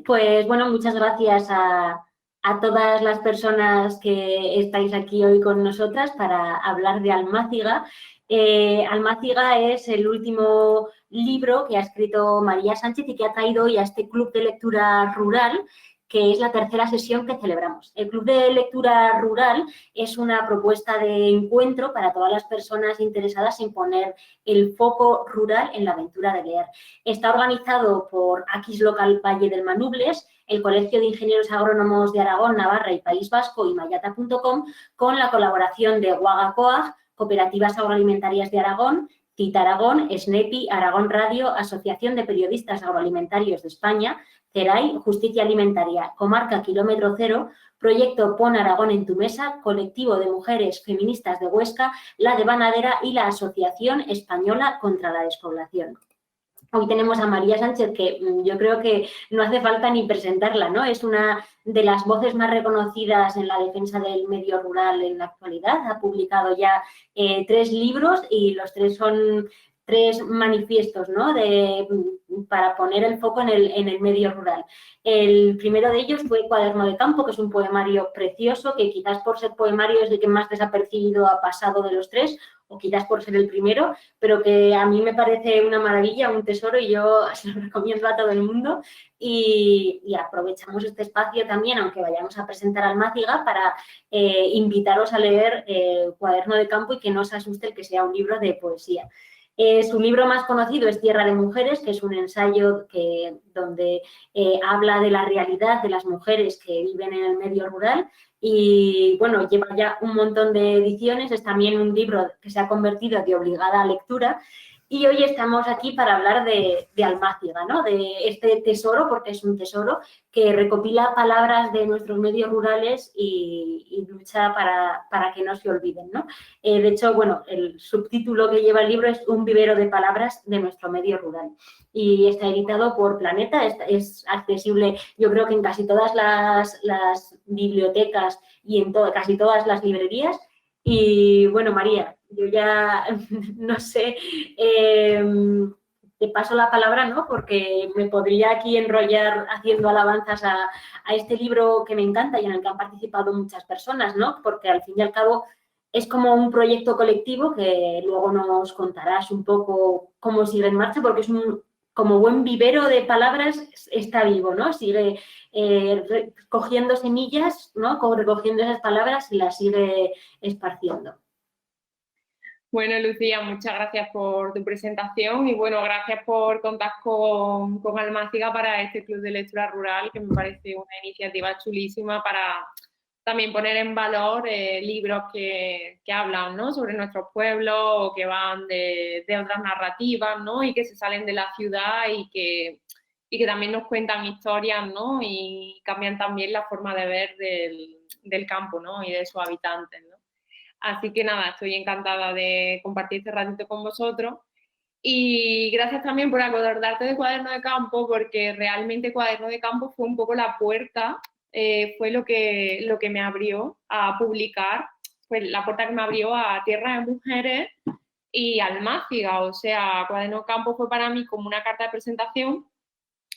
Pues bueno, muchas gracias a todas las personas que estáis aquí hoy con nosotras para hablar de Almáciga. Almáciga es el último libro que ha escrito María Sánchez y que ha traído hoy a este club de lectura rural, que es la tercera sesión que celebramos. El club de lectura rural es una propuesta de encuentro para todas las personas interesadas en poner el foco rural en la aventura de leer. Está organizado por Aquis Local Valle del Manubles, el Colegio de Ingenieros Agrónomos de Aragón, Navarra y País Vasco y mayata.com, con la colaboración de Guagacoag, Cooperativas Agroalimentarias de Aragón, CIT Aragón, SNEPI, Aragón Radio, Asociación de Periodistas Agroalimentarios de España, CERAI, Justicia Alimentaria, Comarca Kilómetro Cero, Proyecto Pon Aragón en tu Mesa, Colectivo de Mujeres Feministas de Huesca, La Devanadera y la Asociación Española contra la Despoblación. Hoy tenemos a María Sánchez, que yo creo que no hace falta ni presentarla, ¿no? Es una de las voces más reconocidas en la defensa del medio rural en la actualidad. Ha publicado ya 3 libros y los 3 son 3 manifiestos, ¿no? Para poner el foco en el medio rural. El primero de ellos fue Cuaderno de Campo, que es un poemario precioso, que quizás por ser poemario es el que más desapercibido ha pasado de los 3, o quizás por ser el primero, pero que a mí me parece una maravilla, un tesoro, y yo se lo recomiendo a todo el mundo. Y aprovechamos este espacio también, aunque vayamos a presentar Almáciga, para invitaros a leer Cuaderno de Campo y que no os asuste el que sea un libro de poesía. Su libro más conocido es Tierra de Mujeres, que es un ensayo donde habla de la realidad de las mujeres que viven en el medio rural. Y bueno, lleva ya un montón de ediciones, es también un libro que se ha convertido de obligada lectura. Y hoy estamos aquí para hablar de Almáciga, ¿no? De este tesoro, porque es un tesoro que recopila palabras de nuestros medios rurales y lucha para que no se olviden, ¿no? De hecho, bueno, el subtítulo que lleva el libro es Un vivero de palabras de nuestro medio rural. Y está editado por Planeta, es accesible, yo creo que en casi todas las bibliotecas y en casi todas las librerías. Y bueno, María, yo ya no sé, te paso la palabra, ¿no? Porque me podría aquí enrollar haciendo alabanzas a este libro que me encanta y en el que han participado muchas personas, ¿no? Porque al fin y al cabo es como un proyecto colectivo que luego nos contarás un poco cómo sigue en marcha, porque es como buen vivero de palabras, está vivo, ¿no? Sigue recogiendo semillas, ¿no? Recogiendo esas palabras y las sigue esparciendo. Bueno, Lucía, muchas gracias por tu presentación y bueno, gracias por contar con Almáciga para este Club de Lectura Rural, que me parece una iniciativa chulísima para también poner en valor libros que hablan, ¿no?, sobre nuestros pueblos o que van de otras narrativas, ¿no?, y que se salen de la ciudad y que también nos cuentan historias, ¿no?, y cambian también la forma de ver del campo, ¿no?, y de sus habitantes, ¿no? Así que nada, estoy encantada de compartir este ratito con vosotros. Y gracias también por acordarte de Cuaderno de Campo, porque realmente Cuaderno de Campo fue un poco la puerta, fue lo que me abrió a publicar, pues la puerta que me abrió a Tierra de Mujeres y Almáciga. O sea, Cuaderno de Campo fue para mí como una carta de presentación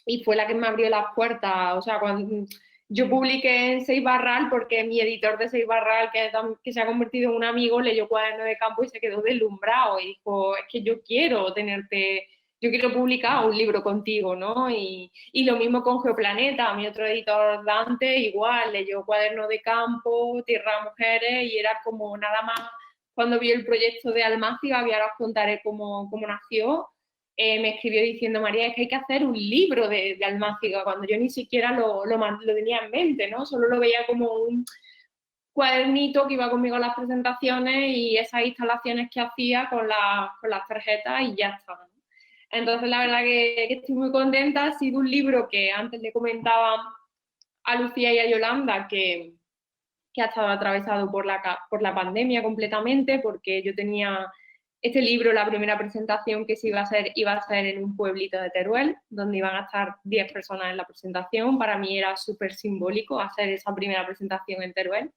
y fue la que me abrió las puertas. O sea, cuando yo publiqué en Seis Barral, porque mi editor de Seis Barral, que se ha convertido en un amigo, leyó Cuaderno de Campo y se quedó deslumbrado y dijo, es que yo quiero publicar un libro contigo, ¿no? Y lo mismo con Geoplaneta, mi otro editor Dante, igual, leyó Cuaderno de Campo, Tierra de Mujeres, y era como nada más cuando vi el proyecto de Almáciga, que ahora os contaré cómo nació. Me escribió diciendo, María, es que hay que hacer un libro de Almáciga, cuando yo ni siquiera lo tenía en mente, ¿no? Solo lo veía como un cuadernito que iba conmigo a las presentaciones y esas instalaciones que hacía con las tarjetas y ya está, ¿no? Entonces, la verdad que estoy muy contenta. Ha sido un libro que antes le comentaba a Lucía y a Yolanda que ha estado atravesado por la pandemia completamente, porque yo tenía este libro, la primera presentación que se iba a ser en un pueblito de Teruel, donde iban a estar 10 personas en la presentación. Para mí era súper simbólico hacer esa primera presentación en Teruel.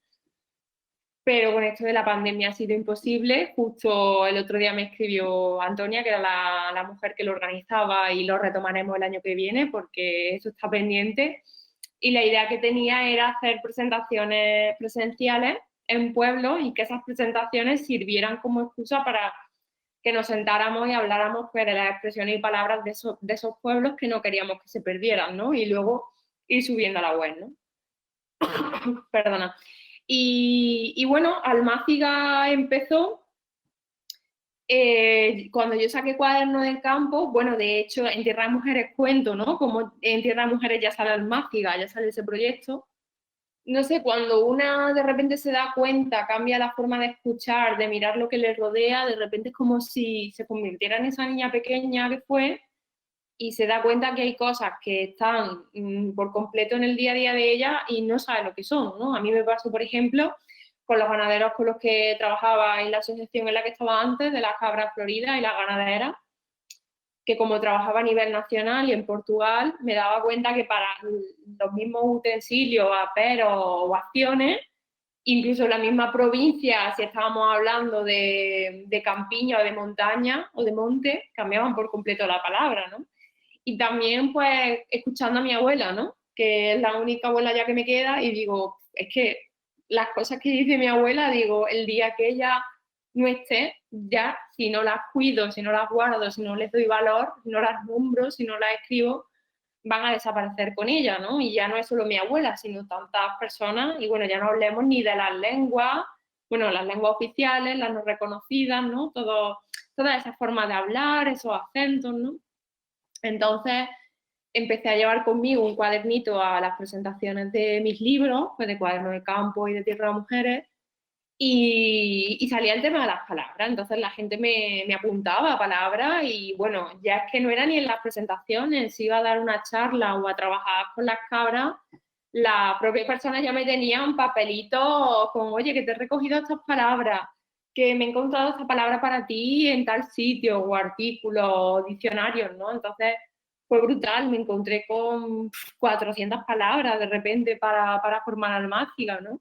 pero con esto de la pandemia ha sido imposible. Justo el otro día me escribió Antonia, que era la mujer que lo organizaba, y lo retomaremos el año que viene porque eso está pendiente. Y la idea que tenía era hacer presentaciones presenciales en pueblos y que esas presentaciones sirvieran como excusa para que nos sentáramos y habláramos pues, de las expresiones y palabras de esos pueblos que no queríamos que se perdieran, ¿no? Y luego ir subiendo a la web, ¿no? Perdona. Y bueno, Almáciga empezó cuando yo saqué Cuaderno del Campo. Bueno, de hecho, en Tierra de Mujeres cuento, ¿no? Como en Tierra de Mujeres ya sale Almáciga, ya sale ese proyecto. No sé, cuando una de repente se da cuenta, cambia la forma de escuchar, de mirar lo que le rodea, de repente es como si se convirtiera en esa niña pequeña que fue y se da cuenta que hay cosas que están por completo en el día a día de ella y no sabe lo que son, ¿no? A mí me pasó, por ejemplo, con los ganaderos con los que trabajaba en la asociación en la que estaba antes, de las cabras floridas y las ganaderas, que como trabajaba a nivel nacional y en Portugal, me daba cuenta que para los mismos utensilios, aperos o acciones, incluso en la misma provincia, si estábamos hablando de campiña o de montaña o de monte, cambiaban por completo la palabra, ¿no? Y también, pues, escuchando a mi abuela, ¿no? Que es la única abuela ya que me queda, y digo, es que las cosas que dice mi abuela, digo, el día que ella no esté, ya, si no las cuido, si no las guardo, si no les doy valor, si no las nombro, si no las escribo, van a desaparecer con ella, ¿no? Y ya no es solo mi abuela, sino tantas personas, y bueno, ya no hablemos ni de las lenguas, bueno, las lenguas oficiales, las no reconocidas, ¿no? Toda esa forma de hablar, esos acentos, ¿no? Entonces empecé a llevar conmigo un cuadernito a las presentaciones de mis libros, pues de Cuaderno de Campo y de Tierra de Mujeres, y salía el tema de las palabras. Entonces la gente me apuntaba a palabras y bueno, ya es que no era ni en las presentaciones, si iba a dar una charla o a trabajar con las cabras, la propia persona ya me tenía un papelito con, oye, que te he recogido estas palabras, que me he encontrado esta palabra para ti en tal sitio, o artículos, o diccionarios, ¿no? Entonces fue brutal, me encontré con 400 palabras de repente para formar Almáciga, ¿no?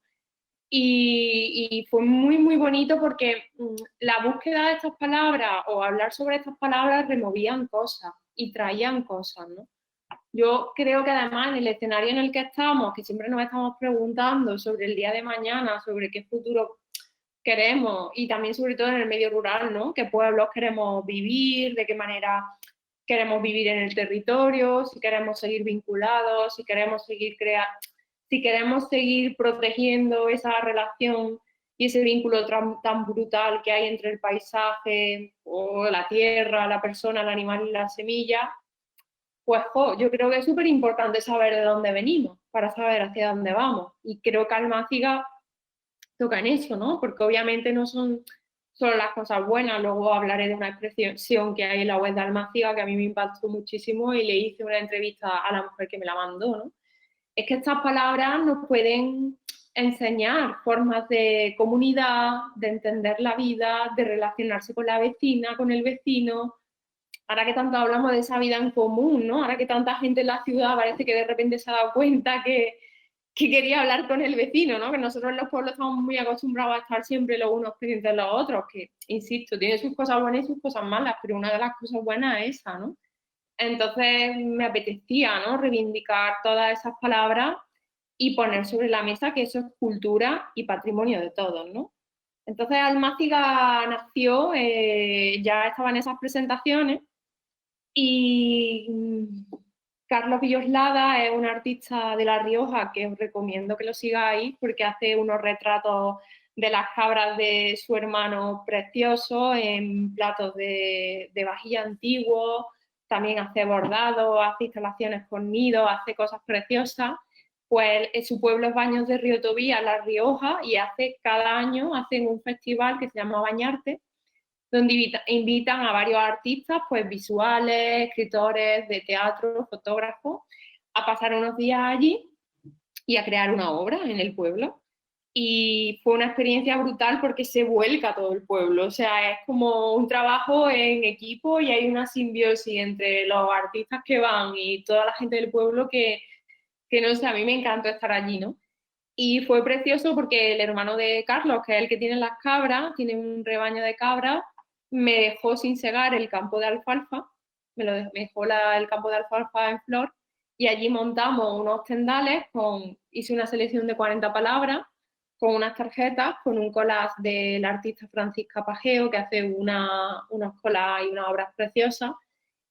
Y fue muy, muy bonito porque la búsqueda de estas palabras o hablar sobre estas palabras removían cosas y traían cosas, ¿no? Yo creo que además en el escenario en el que estamos, que siempre nos estamos preguntando sobre el día de mañana, sobre qué futuro queremos y también sobre todo en el medio rural, ¿no? ¿Qué pueblos queremos vivir? ¿De qué manera queremos vivir en el territorio? Si queremos seguir vinculados, si queremos seguir si queremos seguir protegiendo esa relación y ese vínculo tan brutal que hay entre el paisaje o la tierra, la persona, el animal y la semilla, pues yo creo que es súper importante saber de dónde venimos para saber hacia dónde vamos. Y creo que Almáciga toca en eso, ¿no? Porque obviamente no son solo las cosas buenas. Luego hablaré de una expresión que hay en la web de Almáciga que a mí me impactó muchísimo y le hice una entrevista a la mujer que me la mandó, ¿no? Es que estas palabras nos pueden enseñar formas de comunidad, de entender la vida, de relacionarse con la vecina, con el vecino. Ahora que tanto hablamos de esa vida en común, ¿no? Ahora que tanta gente en la ciudad parece que de repente se ha dado cuenta que quería hablar con el vecino, ¿no? Que nosotros en los pueblos estamos muy acostumbrados a estar siempre los unos pendientes de los otros, que, insisto, tiene sus cosas buenas y sus cosas malas, pero una de las cosas buenas es esa, ¿no? Entonces me apetecía, ¿no? Reivindicar todas esas palabras y poner sobre la mesa que eso es cultura y patrimonio de todos, ¿no? Entonces Almáciga nació, ya estaba en esas presentaciones y Carlos Villoslada es un artista de La Rioja que os recomiendo que lo sigáis porque hace unos retratos de las cabras de su hermano preciosos en platos de vajilla antiguos, también hace bordados, hace instalaciones con nidos, hace cosas preciosas. Pues en su pueblo es Baños de Río Tobía, La Rioja, y cada año hacen un festival que se llama Bañarte, donde invitan a varios artistas, pues visuales, escritores de teatro, fotógrafos, a pasar unos días allí y a crear una obra en el pueblo. Y fue una experiencia brutal porque se vuelca todo el pueblo, o sea, es como un trabajo en equipo y hay una simbiosis entre los artistas que van y toda la gente del pueblo que no sé, a mí me encantó estar allí, ¿no? Y fue precioso porque el hermano de Carlos, que es el que tiene las cabras, tiene un rebaño de cabras, me dejó sin segar el campo de alfalfa, me dejó el campo de alfalfa en flor, y allí montamos unos tendales, hice una selección de 40 palabras, con unas tarjetas, con un collage del artista Francisca Pajeo, que hace unos collages y unas obras preciosas.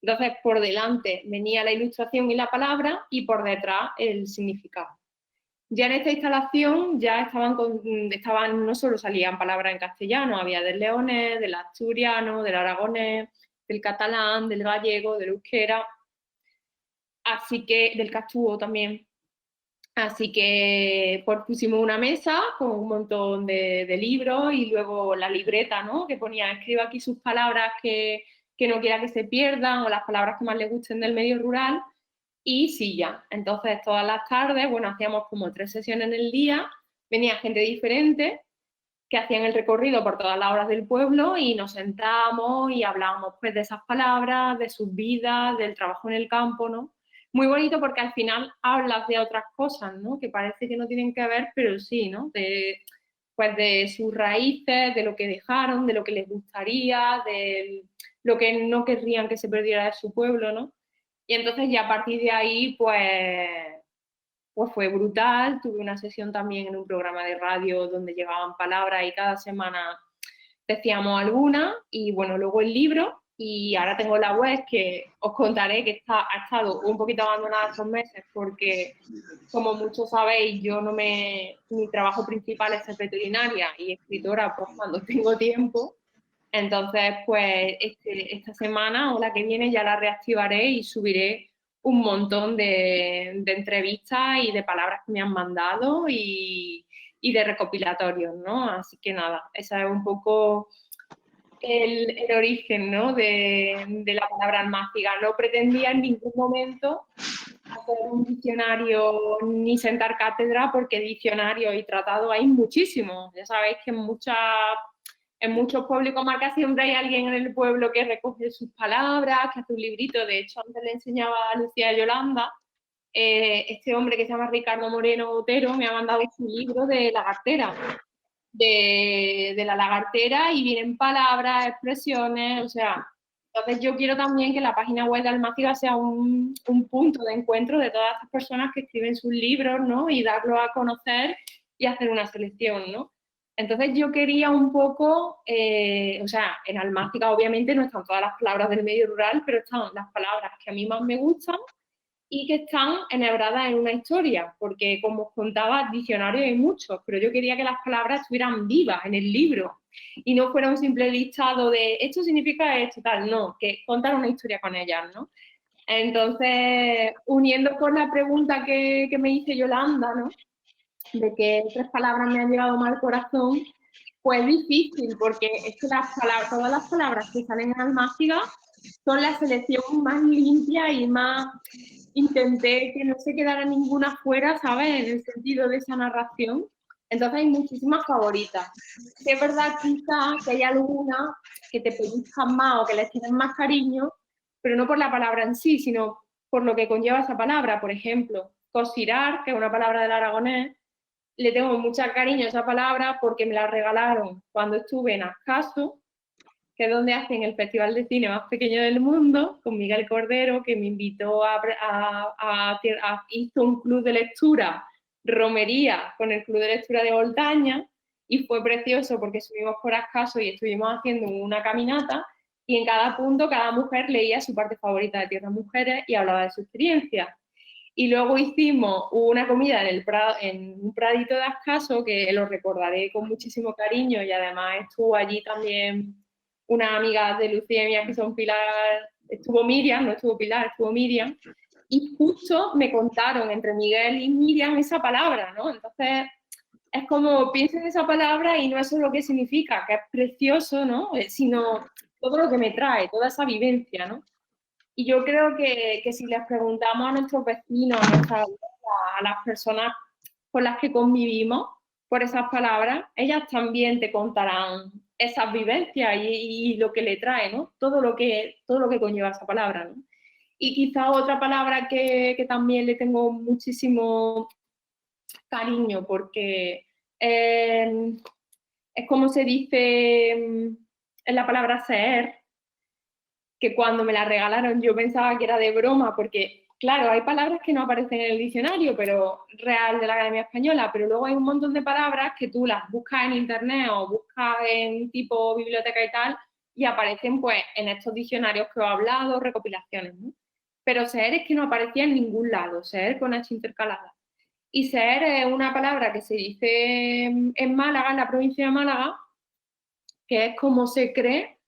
Entonces, por delante venía la ilustración y la palabra, y por detrás el significado. Ya en esta instalación ya no solo salían palabras en castellano, había del leonés, del asturiano, del aragonés, del catalán, del gallego, del euskera, así que del castúo también. Así que pues pusimos una mesa con un montón de libros y luego la libreta, ¿no? Que ponía, escriba aquí sus palabras que no quiera que se pierdan o las palabras que más le gusten del medio rural. Y silla. Entonces, todas las tardes, bueno, hacíamos como 3 sesiones en el día, venía gente diferente que hacían el recorrido por todas las horas del pueblo y nos sentábamos y hablábamos pues de esas palabras, de sus vidas, del trabajo en el campo, ¿no? Muy bonito porque al final hablas de otras cosas, ¿no? Que parece que no tienen que ver, pero sí, ¿no? Pues de sus raíces, de lo que dejaron, de lo que les gustaría, de lo que no querrían que se perdiera de su pueblo, ¿no? Y entonces ya a partir de ahí, pues fue brutal. Tuve una sesión también en un programa de radio donde llegaban palabras y cada semana decíamos alguna. Y bueno, luego el libro. Y ahora tengo la web que os contaré que ha estado un poquito abandonada estos meses porque, como muchos sabéis, mi trabajo principal es ser veterinaria y escritora pues, cuando tengo tiempo. Entonces, pues esta semana o la que viene ya la reactivaré y subiré un montón de entrevistas y de palabras que me han mandado y de recopilatorios, ¿no? Así que nada, ese es un poco el origen, ¿no? de la palabra almáciga. No pretendía en ningún momento hacer un diccionario ni sentar cátedra porque diccionario y tratado hay muchísimos. Ya sabéis que en muchos pueblos y comarcas siempre hay alguien en el pueblo que recoge sus palabras, que hace un librito. De hecho, antes le enseñaba a Lucía Yolanda, este hombre que se llama Ricardo Moreno Otero me ha mandado su libro de lagartera, de la lagartera, y vienen palabras, expresiones, o sea, entonces yo quiero también que la página web de Almáciga sea un punto de encuentro de todas estas personas que escriben sus libros, ¿no? Y darlo a conocer y hacer una selección, ¿no? Entonces yo quería un poco, o sea, en Almáciga obviamente no están todas las palabras del medio rural, pero están las palabras que a mí más me gustan y que están enhebradas en una historia, porque como os contaba, diccionarios hay muchos, pero yo quería que las palabras estuvieran vivas en el libro y no fuera un simple listado de esto significa esto, tal, no, que contar una historia con ellas, ¿no? Entonces, uniendo con la pregunta que me hizo Yolanda, ¿no? De que 3 palabras me han llegado mal al corazón, pues es difícil, porque es que todas las palabras que salen en Almáciga son la selección más limpia y más... Intenté que no se quedara ninguna fuera, ¿sabes? En el sentido de esa narración. Entonces hay muchísimas favoritas. Sí, es verdad quizás que hay algunas que te pellizcan más o que les tienes más cariño, pero no por la palabra en sí, sino por lo que conlleva esa palabra. Por ejemplo, cocirar, que es una palabra del aragonés, le tengo mucho cariño a esa palabra porque me la regalaron cuando estuve en Ascaso, que es donde hacen el festival de cine más pequeño del mundo, con Miguel Cordero, que me invitó hizo un club de lectura, romería, con el club de lectura de Voltaña, y fue precioso porque subimos por Ascaso y estuvimos haciendo una caminata, y en cada punto cada mujer leía su parte favorita de Tierras Mujeres y hablaba de su experiencia. Y luego hicimos una comida en un pradito de Ascaso, que lo recordaré con muchísimo cariño, y además estuvo allí también una amiga de Lucía y mía que son Pilar, estuvo Miriam, no estuvo Pilar, estuvo Miriam, y justo me contaron entre Miguel y Miriam esa palabra, ¿no? Entonces es como pienso en esa palabra y no es solo lo que significa, que es precioso, ¿no? Sino todo lo que me trae, toda esa vivencia, ¿no? Y yo creo que si les preguntamos a nuestros vecinos, a las personas con las que convivimos por esas palabras, ellas también te contarán esas vivencias y lo que le trae, ¿no? Todo lo que conlleva esa palabra, ¿no? Y quizá otra palabra que también le tengo muchísimo cariño, porque es como se dice en la palabra ser, que cuando me la regalaron yo pensaba que era de broma, porque claro, hay palabras que no aparecen en el diccionario, pero real de la Academia Española, pero luego hay un montón de palabras que tú las buscas en internet o buscas en tipo biblioteca y tal, y aparecen pues en estos diccionarios que os he hablado, recopilaciones, ¿no? Pero ser es que no aparecía en ningún lado, ser con H intercalada. Y ser es una palabra que se dice en Málaga, en la provincia de Málaga, que es como se cree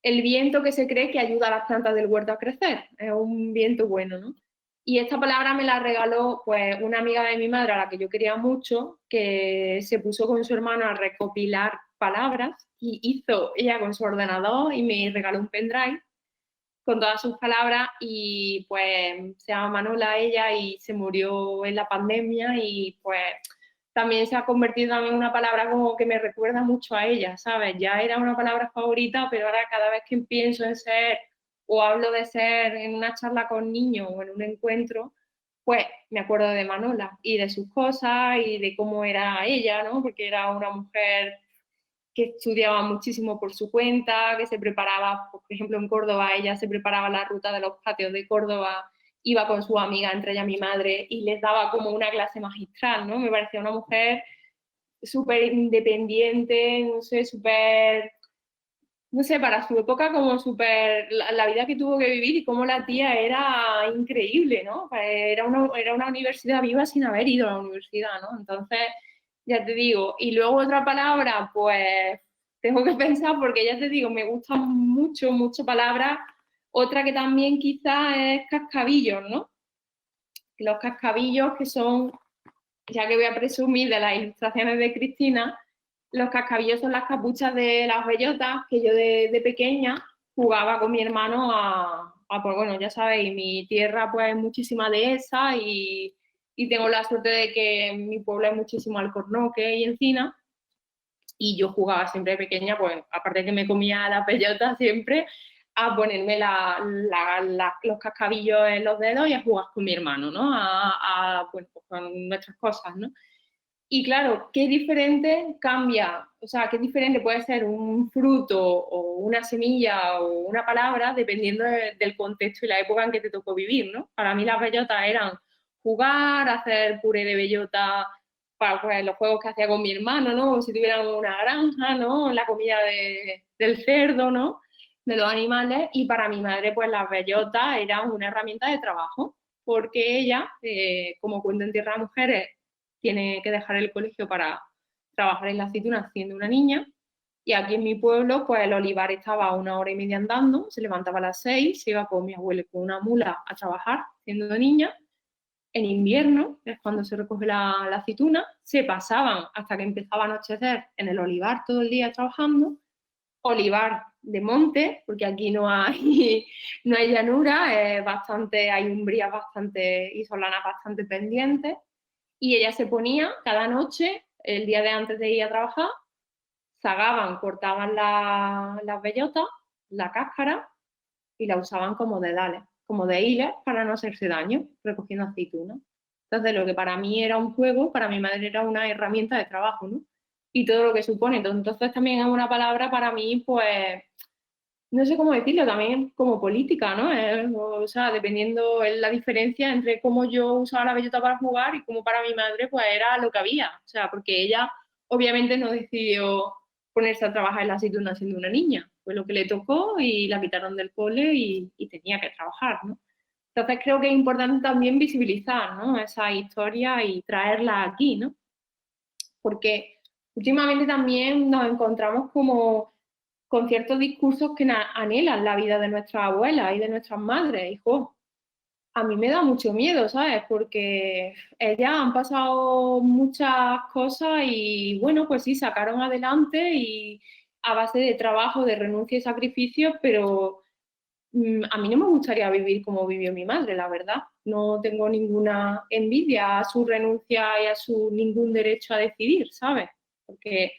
el viento que se cree que ayuda a las plantas del huerto a crecer. Es un viento bueno, ¿no? Y esta palabra me la regaló pues una amiga de mi madre a la que yo quería mucho, que se puso con su hermano a recopilar palabras y hizo ella con su ordenador y me regaló un pendrive con todas sus palabras y pues se llama Manola ella y se murió en la pandemia y pues también se ha convertido también en una palabra como que me recuerda mucho a ella, ¿sabes? Ya era una palabra favorita, pero ahora cada vez que pienso en ser o hablo de ser en una charla con niños o en un encuentro, pues me acuerdo de Manola y de sus cosas y de cómo era ella, ¿no? Porque era una mujer que estudiaba muchísimo por su cuenta, que se preparaba, por ejemplo, en Córdoba, ella se preparaba la ruta de los patios de Córdoba, iba con su amiga, entre ella mi madre, y les daba como una clase magistral, ¿no? Me parecía una mujer súper independiente, no sé, súper, no sé, para su época como súper, la vida que tuvo que vivir y cómo la tía era increíble, ¿no? Era una universidad viva sin haber ido a la universidad, ¿no? Entonces, ya te digo, y luego otra palabra, pues tengo que pensar porque ya te digo, me gustan mucho, mucho palabras. Otra que también quizás es cascabillos, ¿no? Los cascabillos que son, ya que voy a presumir de las ilustraciones de Cristina, los cascabillos son las capuchas de las bellotas que yo de pequeña jugaba con mi hermano pues bueno, ya sabéis, mi tierra pues es muchísima de esa y tengo la suerte de que en mi pueblo hay muchísimo alcornoque y encina y yo jugaba siempre de pequeña, pues aparte de que me comía la bellota siempre, a ponerme los cascabillos en los dedos y a jugar con mi hermano, ¿no? Pues, con nuestras cosas, ¿no? Y claro, qué diferente cambia, o sea, qué diferente puede ser un fruto o una semilla o una palabra dependiendo del contexto y la época en que te tocó vivir, ¿no? Para mí las bellotas eran jugar, hacer puré de bellota para pues, los juegos que hacía con mi hermano, ¿no? Si tuvieran una granja, ¿no? La comida del cerdo, ¿no? De los animales. Y para mi madre, pues las bellotas eran una herramienta de trabajo, porque ella, como cuento en Tierra de Mujeres, tiene que dejar el colegio para trabajar en la aceituna siendo una niña. Y aquí en mi pueblo, pues el olivar estaba a 1 hora y media andando, se levantaba a las 6, se iba con mi abuelo con una mula a trabajar siendo niña. En invierno, es cuando se recoge la aceituna, se pasaban hasta que empezaba a anochecer en el olivar todo el día trabajando. Olivar de monte, porque aquí no hay, no hay llanura, hay umbrías bastante y solanas bastante pendientes. Y ella se ponía cada noche, el día de antes de ir a trabajar, zagaban, cortaban las bellotas, la cáscara, y la usaban como dedales, como de hiles para no hacerse daño, recogiendo aceitunas. Entonces, lo que para mí era un juego, para mi madre era una herramienta de trabajo, ¿no? Y todo lo que supone. Entonces, también es una palabra para mí, pues, no sé cómo decirlo, también como política, ¿no? O sea, dependiendo de la diferencia entre cómo yo usaba la bellota para jugar y cómo para mi madre, pues era lo que había. O sea, porque ella obviamente no decidió ponerse a trabajar en la aceituna siendo una niña. Fue lo que le tocó y la quitaron del cole y tenía que trabajar, ¿no? Entonces creo que es importante también visibilizar, ¿no? Esa historia y traerla aquí, ¿no? Porque últimamente también nos encontramos como con ciertos discursos que anhelan la vida de nuestras abuelas y de nuestras madres. Hijo, a mí me da mucho miedo, ¿sabes? Porque ellas han pasado muchas cosas y, bueno, pues sí, sacaron adelante y a base de trabajo, de renuncia y sacrificio, pero a mí no me gustaría vivir como vivió mi madre, la verdad. No tengo ninguna envidia a su renuncia y a su ningún derecho a decidir, ¿sabes? Porque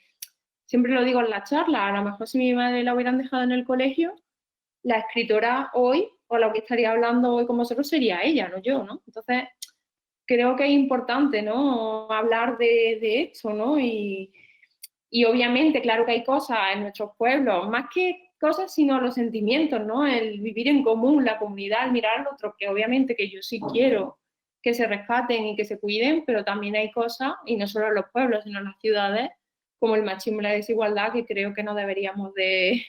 siempre lo digo en la charla, a lo mejor si mi madre la hubieran dejado en el colegio, la escritora hoy, o la que estaría hablando hoy con vosotros, sería ella, no yo, ¿no? Entonces, creo que es importante, ¿no? Hablar de esto, ¿no? Y obviamente, claro que hay cosas en nuestros pueblos, más que cosas, sino los sentimientos, ¿no? El vivir en común, la comunidad, el mirar al otro, que obviamente que yo sí quiero que se rescaten y que se cuiden, pero también hay cosas, y no solo en los pueblos, sino en las ciudades, como el machismo y la desigualdad, que creo que no deberíamos de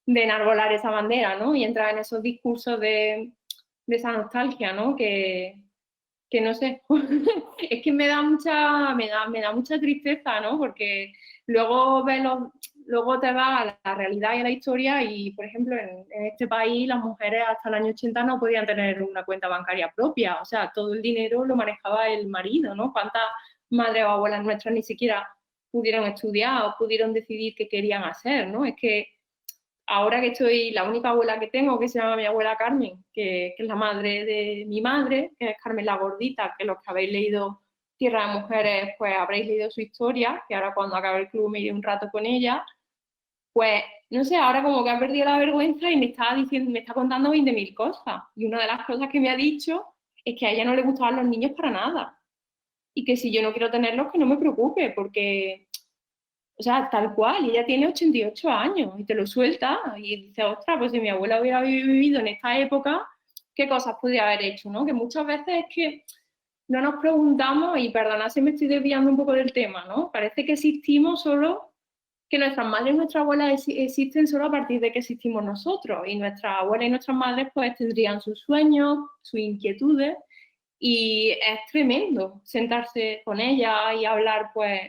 enarbolar esa bandera, ¿no? Y entrar en esos discursos de esa nostalgia, ¿no? Que no sé, es que me da mucha tristeza, ¿no? Porque luego luego te vas a la realidad y a la historia y, por ejemplo, en este país las mujeres hasta el año 80 no podían tener una cuenta bancaria propia, o sea, todo el dinero lo manejaba el marido, ¿no? ¿Cuántas madres o abuelas nuestras ni siquiera pudieron estudiar o pudieron decidir qué querían hacer, ¿no? Es que ahora que estoy, la única abuela que tengo, que se llama mi abuela Carmen, que es la madre de mi madre, que es Carmen la Gordita, que los que habéis leído Tierra de Mujeres, pues habréis leído su historia, que ahora cuando acabe el club me iré un rato con ella, pues no sé, ahora como que ha perdido la vergüenza y me está contando 20.000 cosas. Y una de las cosas que me ha dicho es que a ella no le gustaban los niños para nada. Y que si yo no quiero tenerlos, que no me preocupe, porque o sea, tal cual, y ella tiene 88 años y te lo suelta y dice, ostras, pues si mi abuela hubiera vivido en esta época, ¿qué cosas podría haber hecho? ¿No? Que muchas veces es que no nos preguntamos, y perdona si me estoy desviando un poco del tema, ¿no? Parece que existimos solo, que nuestras madres y nuestras abuelas existen solo a partir de que existimos nosotros, y nuestras abuelas y nuestras madres pues tendrían sus sueños, sus inquietudes, y es tremendo sentarse con ellas y hablar pues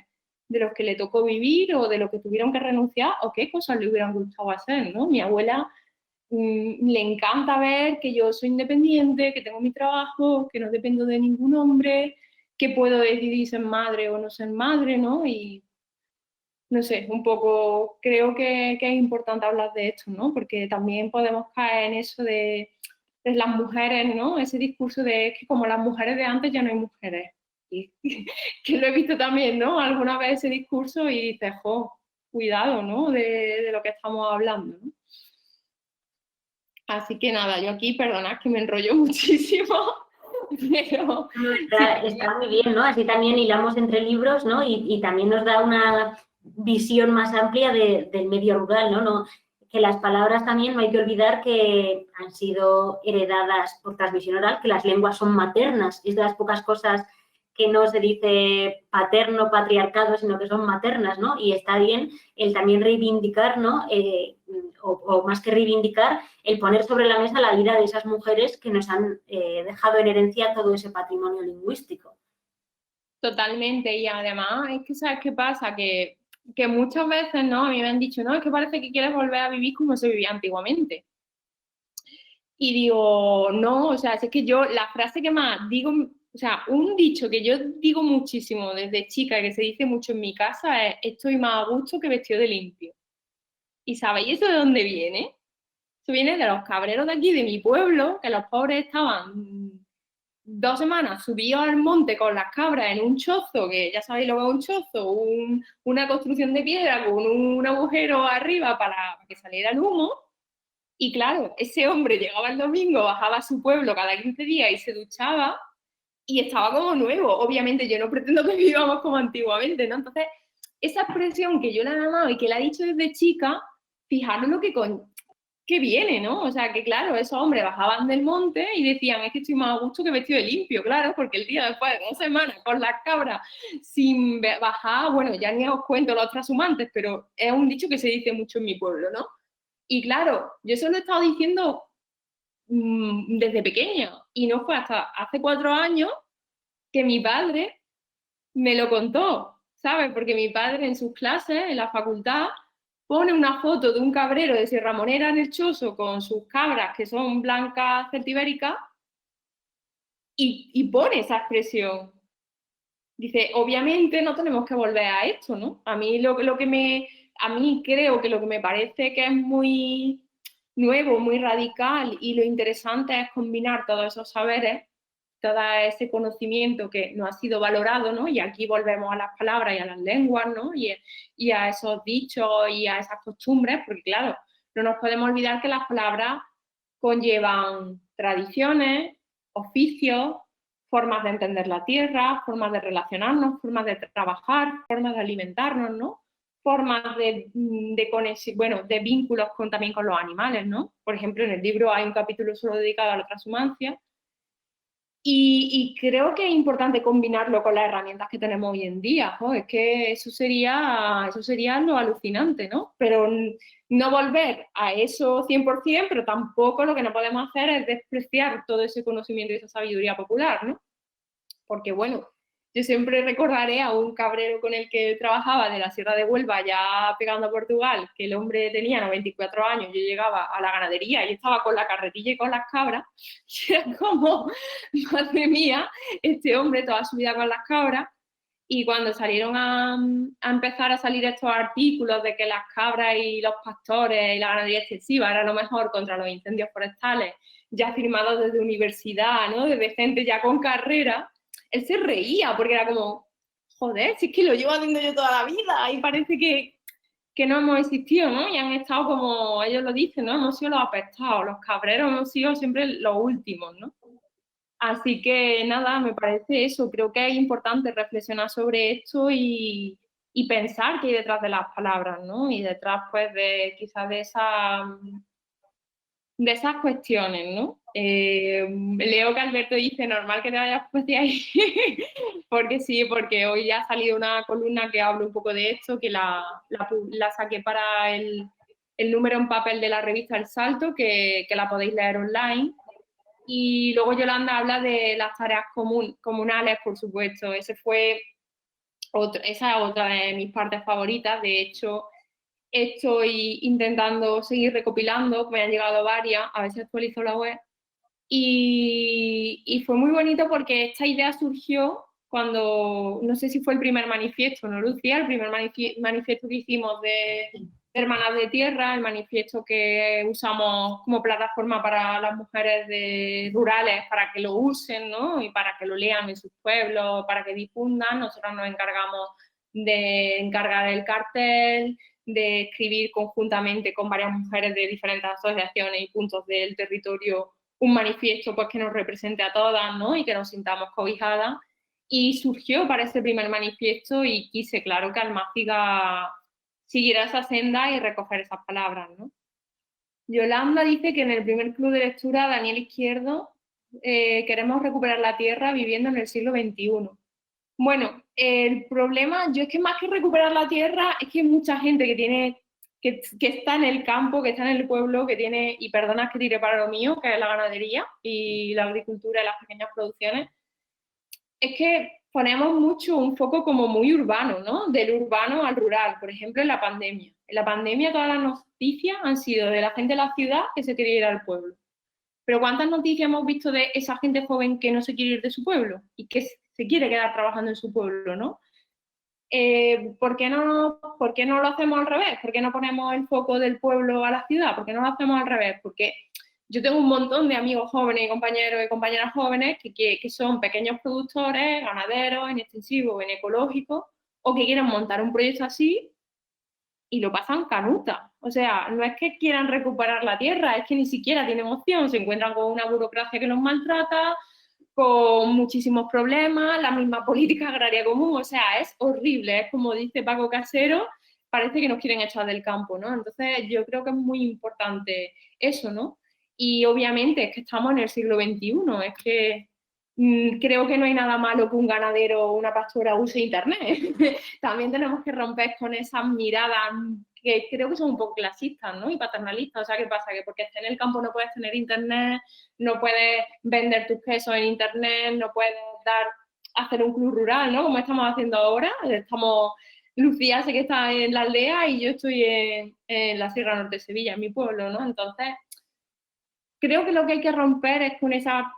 de los que le tocó vivir o de lo que tuvieron que renunciar o qué cosas le hubieran gustado hacer, ¿no? Mi abuela le encanta ver que yo soy independiente, que tengo mi trabajo, que no dependo de ningún hombre, que puedo decidir ser madre o no ser madre, ¿no? Y no sé, un poco creo que es importante hablar de esto, ¿no? Porque también podemos caer en eso de las mujeres, ¿no? Ese discurso de que como las mujeres de antes ya no hay mujeres. Y que lo he visto también, ¿no? Alguna vez ese discurso y dices, jo, cuidado, ¿no? De lo que estamos hablando, ¿no? Así que nada, yo aquí, perdonad que me enrollo muchísimo, pero... Está muy bien, ¿no? Así también hilamos entre libros, ¿no? Y también nos da una visión más amplia del medio rural, ¿no? Que las palabras también no hay que olvidar que han sido heredadas por transmisión oral, que las lenguas son maternas, es de las pocas cosas que no se dice paterno, patriarcado, sino que son maternas, ¿no? Y está bien el también reivindicar, ¿no? O más que reivindicar, el poner sobre la mesa la vida de esas mujeres que nos han dejado en herencia todo ese patrimonio lingüístico. Totalmente, y además es que, ¿sabes qué pasa? Que muchas veces, ¿no? A mí me han dicho, no, es que parece que quieres volver a vivir como se vivía antiguamente. Y digo, no, o sea, es que yo, la frase que más digo, o sea, un dicho que yo digo muchísimo desde chica, que se dice mucho en mi casa, es, estoy más a gusto que vestido de limpio. ¿Y sabéis eso de dónde viene? Eso viene de los cabreros de aquí, de mi pueblo, que los pobres estaban 2 semanas subidos al monte con las cabras en un chozo, que ya sabéis lo que es un chozo, una construcción de piedra con un agujero arriba para que saliera el humo. Y claro, ese hombre llegaba el domingo, bajaba a su pueblo cada 15 días y se duchaba y estaba como nuevo. Obviamente yo no pretendo que vivamos como antiguamente, ¿no? Entonces, esa expresión que yo le he amado y que la he dicho desde chica, fijaros lo que viene, ¿no? O sea, que claro, esos hombres bajaban del monte y decían, es que estoy más a gusto que vestido de limpio, claro, porque el día después de 2 semanas con las cabras sin bajar, bueno, ya ni os cuento los trashumantes, pero es un dicho que se dice mucho en mi pueblo, ¿no? Y claro, yo eso lo he estado diciendo desde pequeña y no fue hasta hace 4 años que mi padre me lo contó, ¿sabes? Porque mi padre en sus clases, en la facultad, pone una foto de un cabrero de Sierra Monera en el Choso con sus cabras que son blancas celtibéricas y pone esa expresión. Dice, obviamente no tenemos que volver a esto, ¿no? A mí a mí creo que lo que me parece que es muy nuevo, muy radical y lo interesante es combinar todos esos saberes, todo ese conocimiento que no ha sido valorado, ¿no? Y aquí volvemos a las palabras y a las lenguas, ¿no? Y a esos dichos y a esas costumbres, porque claro, no nos podemos olvidar que las palabras conllevan tradiciones, oficios, formas de entender la tierra, formas de relacionarnos, formas de trabajar, formas de alimentarnos, ¿no? Formas de conexión, bueno, de vínculos también con los animales, ¿no? Por ejemplo, en el libro hay un capítulo solo dedicado a la transhumancia y creo que es importante combinarlo con las herramientas que tenemos hoy en día, ¿no? Es que eso sería lo alucinante, ¿no? Pero no volver a eso 100%, pero tampoco lo que no podemos hacer es despreciar todo ese conocimiento y esa sabiduría popular, ¿no? Porque, bueno, yo siempre recordaré a un cabrero con el que trabajaba de la Sierra de Huelva, ya pegando a Portugal, que el hombre tenía 94 años, yo llegaba a la ganadería y estaba con la carretilla y con las cabras, y era como, madre mía, este hombre toda su vida con las cabras, y cuando salieron a empezar a salir estos artículos de que las cabras y los pastores y la ganadería extensiva era lo mejor contra los incendios forestales, ya firmados desde universidad, ¿no? Desde gente ya con carrera, él se reía porque era como, joder, si es que lo llevo haciendo yo toda la vida y parece que no hemos existido, ¿no? Y han estado como ellos lo dicen, ¿no? Hemos sido los apestados, los cabreros hemos sido siempre los últimos, ¿no? Así que nada, me parece eso, creo que es importante reflexionar sobre esto y pensar qué hay detrás de las palabras, ¿no? Y detrás, pues, de quizás de esas cuestiones, ¿no? Leo que Alberto dice, normal que te vayas pues de ahí, porque sí, porque hoy ya ha salido una columna que habla un poco de esto, que la saqué para el número en papel de la revista El Salto, que la podéis leer online. Y luego Yolanda habla de las tareas comunales, por supuesto. Esa es otra de mis partes favoritas. De hecho, estoy intentando seguir recopilando, me han llegado varias, a ver si actualizo la web. Y fue muy bonito porque esta idea surgió cuando, no sé si fue el primer manifiesto, ¿no, Lucía? El primer manifiesto que hicimos de Hermanas de Tierra, el manifiesto que usamos como plataforma para las mujeres rurales para que lo usen, ¿no? Y para que lo lean en sus pueblos, para que difundan. Nosotros nos encargamos de encargar el cartel, de escribir conjuntamente con varias mujeres de diferentes asociaciones y puntos del territorio un manifiesto pues, que nos represente a todas, ¿no? Y que nos sintamos cobijadas. Y surgió para ese primer manifiesto y quise, claro, que Almáciga siguiera esa senda y recoger esas palabras, ¿no? Yolanda dice que en el primer club de lectura, Daniel Izquierdo, queremos recuperar la tierra viviendo en el siglo XXI. Bueno, el problema, yo es que más que recuperar la tierra, es que hay mucha gente que está en el campo, que está en el pueblo, que tiene, y perdona que tire para lo mío, que es la ganadería y la agricultura y las pequeñas producciones, es que ponemos mucho un foco como muy urbano, ¿no? Del urbano al rural, por ejemplo, en la pandemia. En la pandemia todas las noticias han sido de la gente de la ciudad que se quería ir al pueblo. Pero ¿cuántas noticias hemos visto de esa gente joven que no se quiere ir de su pueblo y que se quiere quedar trabajando en su pueblo, ¿no? ¿Por qué no lo hacemos al revés? ¿Por qué no ponemos el foco del pueblo a la ciudad? ¿Por qué no lo hacemos al revés? Porque yo tengo un montón de amigos jóvenes y compañeros y compañeras jóvenes que son pequeños productores, ganaderos, en extensivo, en ecológico, o que quieren montar un proyecto así y lo pasan canuta. O sea, no es que quieran recuperar la tierra, es que ni siquiera tienen opción, se encuentran con una burocracia que los maltrata, con muchísimos problemas, la misma política agraria común, o sea, es horrible, es como dice Paco Casero, parece que nos quieren echar del campo, ¿no? Entonces yo creo que es muy importante eso, ¿no? Y obviamente es que estamos en el siglo XXI, es que creo que no hay nada malo que un ganadero o una pastora use internet. También tenemos que romper con esas miradas que creo que son un poco clasistas, ¿no? Y paternalistas. O sea, ¿qué pasa? Que porque estés en el campo no puedes tener internet, no puedes vender tus quesos en internet, no puedes hacer un club rural, ¿no? Como estamos haciendo ahora. Lucía sé que está en la aldea y yo estoy en la Sierra Norte de Sevilla, en mi pueblo, ¿no? Entonces, creo que lo que hay que romper es con esa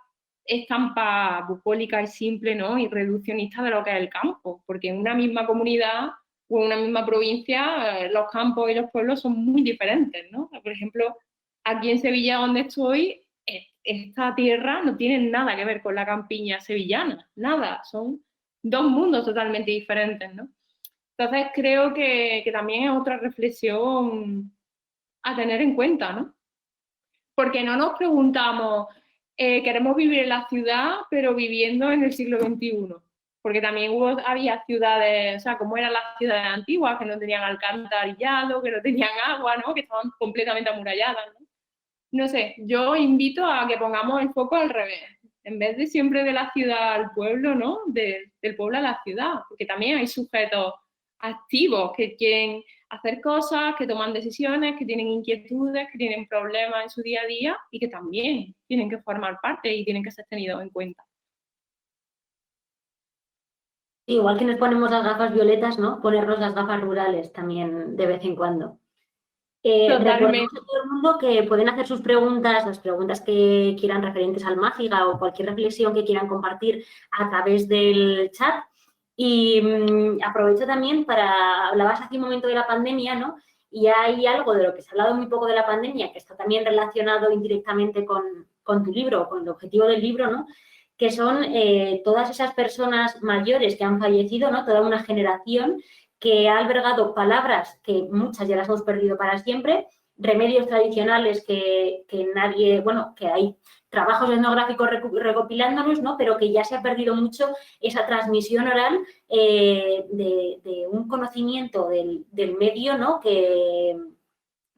estampa bucólica y simple, ¿no? Y reduccionista de lo que es el campo, porque en una misma comunidad o en una misma provincia los campos y los pueblos son muy diferentes, ¿no? Por ejemplo, aquí en Sevilla, donde estoy, esta tierra no tiene nada que ver con la campiña sevillana, nada, son dos mundos totalmente diferentes, ¿no? Entonces creo que también es otra reflexión a tener en cuenta, ¿no? Porque no nos preguntamos queremos vivir en la ciudad, pero viviendo en el siglo XXI. Porque también había ciudades, o sea, como eran las ciudades antiguas, que no tenían alcantarillado, que no tenían agua, ¿no? Que estaban completamente amuralladas, ¿no? No sé, yo invito a que pongamos el foco al revés. En vez de siempre de la ciudad al pueblo, ¿no? Del pueblo a la ciudad. Porque también hay sujetos activos que quieren hacer cosas, que toman decisiones, que tienen inquietudes, que tienen problemas en su día a día y que también tienen que formar parte y tienen que ser tenidos en cuenta. Igual que nos ponemos las gafas violetas, ¿no? Ponernos las gafas rurales también de vez en cuando. Recordemos a todo el mundo que pueden hacer sus preguntas, las preguntas que quieran referentes al Máziga o cualquier reflexión que quieran compartir a través del chat. Y aprovecho también para, hablabas hace un momento de la pandemia, ¿no? Y hay algo de lo que se ha hablado muy poco de la pandemia, que está también relacionado indirectamente con tu libro, con el objetivo del libro, ¿no? Que son todas esas personas mayores que han fallecido, ¿no? Toda una generación que ha albergado palabras que muchas ya las hemos perdido para siempre, remedios tradicionales que nadie, bueno, que hay trabajos etnográficos recopilándonos, ¿no? Pero que ya se ha perdido mucho esa transmisión oral de un conocimiento del medio, ¿no? Que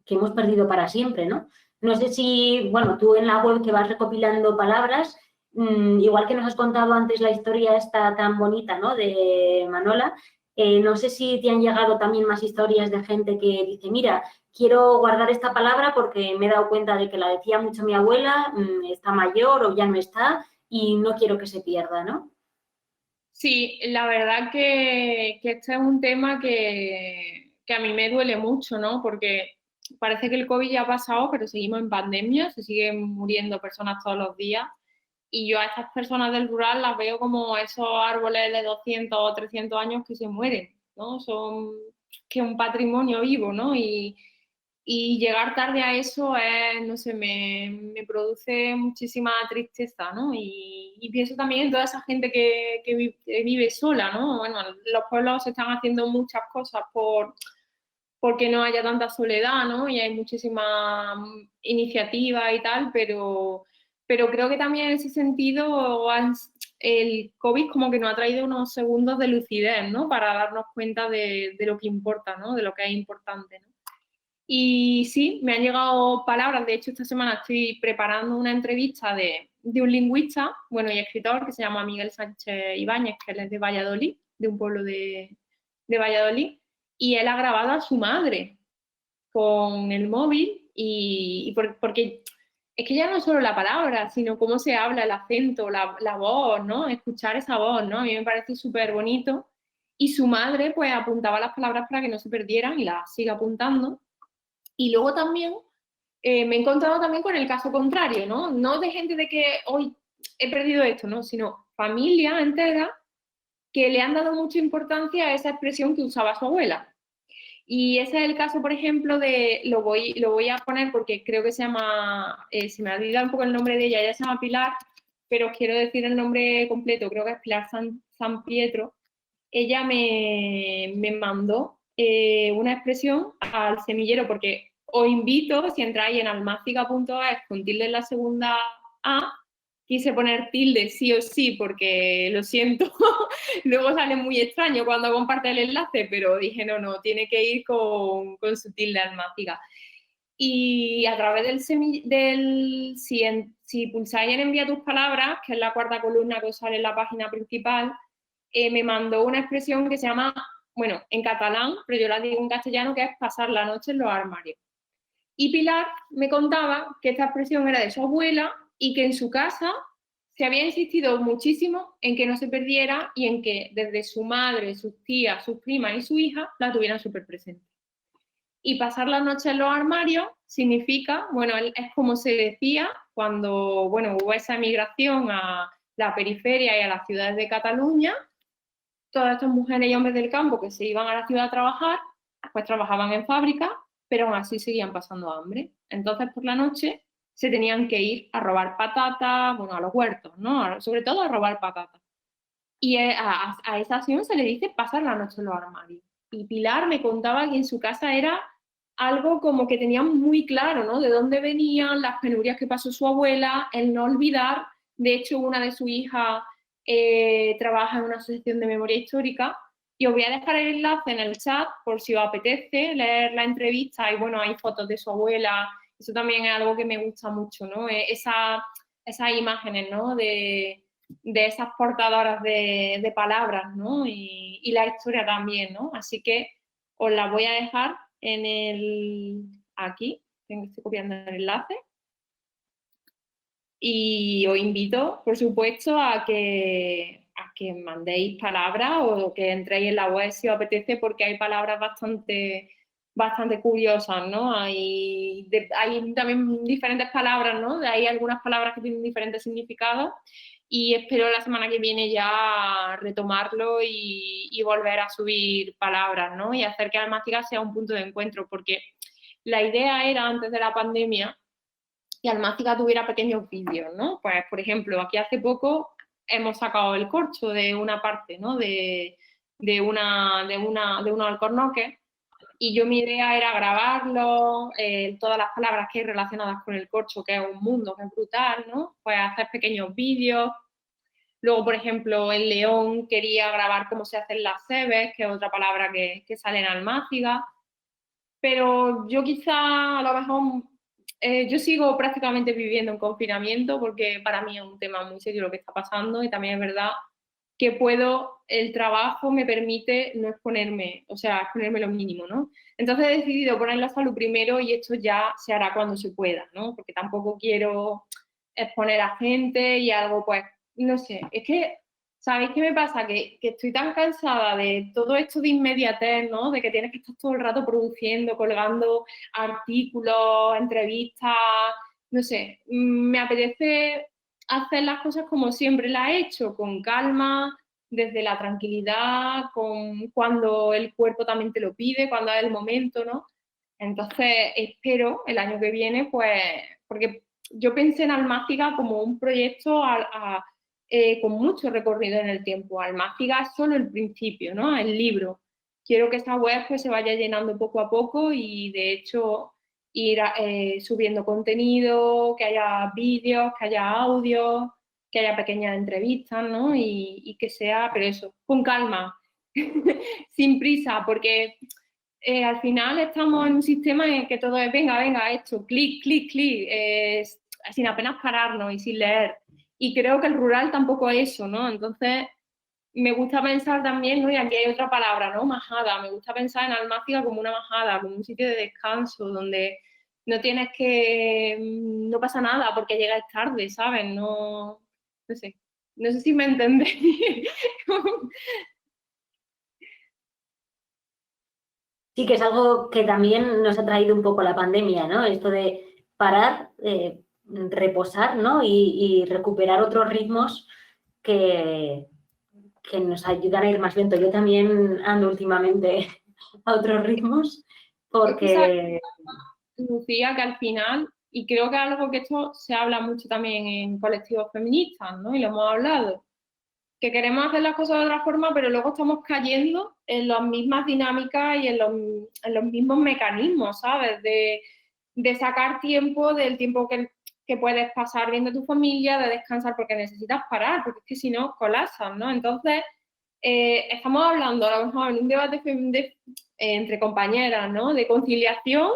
hemos perdido para siempre, ¿no? No sé si, bueno, tú en la web que vas recopilando palabras, igual que nos has contado antes la historia esta tan bonita, ¿no? De Manola, no sé si te han llegado también más historias de gente que dice, mira, quiero guardar esta palabra porque me he dado cuenta de que la decía mucho mi abuela, está mayor o ya no está y no quiero que se pierda, ¿no? Sí, la verdad que este es un tema que a mí me duele mucho, ¿no? Porque parece que el COVID ya ha pasado, pero seguimos en pandemia, se siguen muriendo personas todos los días. Y yo a estas personas del rural las veo como esos árboles de 200 o 300 años que se mueren, ¿no? Son que un patrimonio vivo, ¿no? Y llegar tarde a eso es, no sé, me produce muchísima tristeza, ¿no? Y pienso también en toda esa gente que vive sola, ¿no? Bueno, los pueblos se están haciendo muchas cosas porque no haya tanta soledad, ¿no? Y hay muchísimas iniciativas y tal, pero creo que también en ese sentido el COVID como que nos ha traído unos segundos de lucidez, ¿no? Para darnos cuenta de lo que importa, ¿no? De lo que es importante, ¿no? Y sí, me han llegado palabras, de hecho esta semana estoy preparando una entrevista de un lingüista, bueno, y escritor que se llama Miguel Sánchez Ibáñez, que él es de Valladolid, de un pueblo de Valladolid, y él ha grabado a su madre con el móvil porque es que ya no solo la palabra, sino cómo se habla, el acento, la voz, ¿no? Escuchar esa voz, ¿no? A mí me parece súper bonito. Y su madre pues apuntaba las palabras para que no se perdieran y las sigue apuntando. Y luego también me he encontrado también con el caso contrario, ¿no? No de gente de que hoy he perdido esto, ¿no? Sino familia entera que le han dado mucha importancia a esa expresión que usaba su abuela. Y ese es el caso, por ejemplo, lo voy a poner porque creo que se llama, se me ha olvidado un poco el nombre de ella, ella se llama Pilar, pero quiero decir el nombre completo, creo que es Pilar San Pietro. Ella me mandó una expresión al semillero, porque os invito, si entráis en almaciga.es con tilde en la segunda A, quise poner tilde sí o sí, porque lo siento, luego sale muy extraño cuando comparte el enlace, pero dije no, tiene que ir con su tilde almáciga. Y a través si pulsáis en envía tus palabras, que es la cuarta columna que os sale en la página principal, me mandó una expresión que se llama, bueno, en catalán, pero yo la digo en castellano, que es pasar la noche en los armarios. Y Pilar me contaba que esta expresión era de su abuela y que en su casa se había insistido muchísimo en que no se perdiera y en que desde su madre, sus tías, sus primas y su hija la tuvieran súper presente. Y pasar la noche en los armarios significa, bueno, es como se decía cuando, bueno, hubo esa migración a la periferia y a las ciudades de Cataluña. Todas estas mujeres y hombres del campo que se iban a la ciudad a trabajar, pues trabajaban en fábricas, pero aún así seguían pasando hambre. Entonces, por la noche se tenían que ir a robar patatas, bueno, a los huertos, ¿no? Sobre todo a robar patatas. Y a esa acción se le dice pasar la noche en los armarios. Y Pilar me contaba que en su casa era algo como que tenía muy claro, ¿no? De dónde venían, las penurias que pasó su abuela, el no olvidar. De hecho, una de sus hijas trabaja en una asociación de memoria histórica y os voy a dejar el enlace en el chat por si os apetece leer la entrevista y bueno, hay fotos de su abuela. Eso también es algo que me gusta mucho, ¿no? Esas imágenes, ¿no? De esas portadoras de palabras, ¿no? Y la historia también, ¿no? Así que os la voy a dejar aquí, estoy copiando el enlace. Y os invito, por supuesto, a que mandéis palabras o que entréis en la web si os apetece, porque hay palabras bastante curiosas, ¿no? Hay también diferentes palabras, ¿no? Hay algunas palabras que tienen diferentes significados y espero la semana que viene ya retomarlo y volver a subir palabras, ¿no? Y hacer que Almáciga sea un punto de encuentro, porque la idea era, antes de la pandemia, que Almáciga tuviera pequeños vídeos, ¿no? Pues, por ejemplo, aquí hace poco hemos sacado el corcho de una parte, ¿no? De unos alcornoques, y mi idea era grabarlo, todas las palabras que hay relacionadas con el corcho, que es un mundo, que es brutal, ¿no? Pues hacer pequeños vídeos. Luego, por ejemplo, en León quería grabar cómo se hacen las cebes, que es otra palabra que sale en Almáciga. Pero yo quizá a lo mejor, yo sigo prácticamente viviendo en confinamiento porque para mí es un tema muy serio lo que está pasando y también es verdad que el trabajo me permite no exponerme, o sea, exponerme lo mínimo, ¿no? Entonces he decidido poner la salud primero y esto ya se hará cuando se pueda, ¿no? Porque tampoco quiero exponer a gente y algo, pues, no sé, es que, ¿sabéis qué me pasa? Que estoy tan cansada de todo esto de inmediatez, ¿no? De que tienes que estar todo el rato produciendo, colgando artículos, entrevistas, no sé, me apetece hacer las cosas como siempre las he hecho, con calma, desde la tranquilidad, cuando el cuerpo también te lo pide, cuando es el momento, ¿no? Entonces espero el año que viene, pues, porque yo pensé en Almáciga como un proyecto con mucho recorrido en el tiempo. Almáciga es solo el principio, ¿no? El libro. Quiero que esta web pues, se vaya llenando poco a poco y de hecho ir subiendo contenido, que haya vídeos, que haya audios, que haya pequeñas entrevistas, ¿no? Y que sea, pero eso, con calma, sin prisa, porque al final estamos en un sistema en el que todo es venga, esto, clic, clic, clic, sin apenas pararnos y sin leer. Y creo que el rural tampoco es eso, ¿no? Entonces, me gusta pensar también, ¿no? Y aquí hay otra palabra, ¿no? Majada. Me gusta pensar en Almáciga como una majada, como un sitio de descanso, donde no tienes no pasa nada porque llegas tarde, ¿sabes? No sé. No sé si me entendéis. Sí, que es algo que también nos ha traído un poco la pandemia, ¿no? Esto de parar, reposar, ¿no? Y recuperar otros ritmos que nos ayudan a ir más lento. Yo también ando últimamente a otros ritmos porque... Lucía, que al final, y creo que es algo que esto se habla mucho también en colectivos feministas, ¿no? Y lo hemos hablado, que queremos hacer las cosas de otra forma, pero luego estamos cayendo en las mismas dinámicas y en los mismos mecanismos, ¿sabes? De sacar tiempo del tiempo que puedes pasar viendo a tu familia, de descansar porque necesitas parar, porque es que si no colapsas, ¿no? Entonces, estamos hablando a lo mejor en un debate entre compañeras, ¿no? De conciliación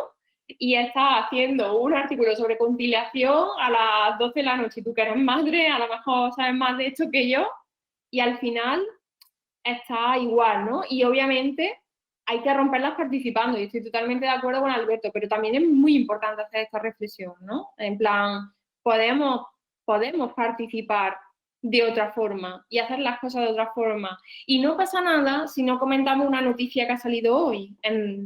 y estás haciendo un artículo sobre conciliación a las 12 de la noche y tú que eres madre, a lo mejor sabes más de esto que yo y al final está igual, ¿no? Y obviamente hay que romperlas participando y estoy totalmente de acuerdo con Alberto, pero también es muy importante hacer esta reflexión, ¿no? En plan, podemos participar de otra forma y hacer las cosas de otra forma. Y no pasa nada si no comentamos una noticia que ha salido hoy,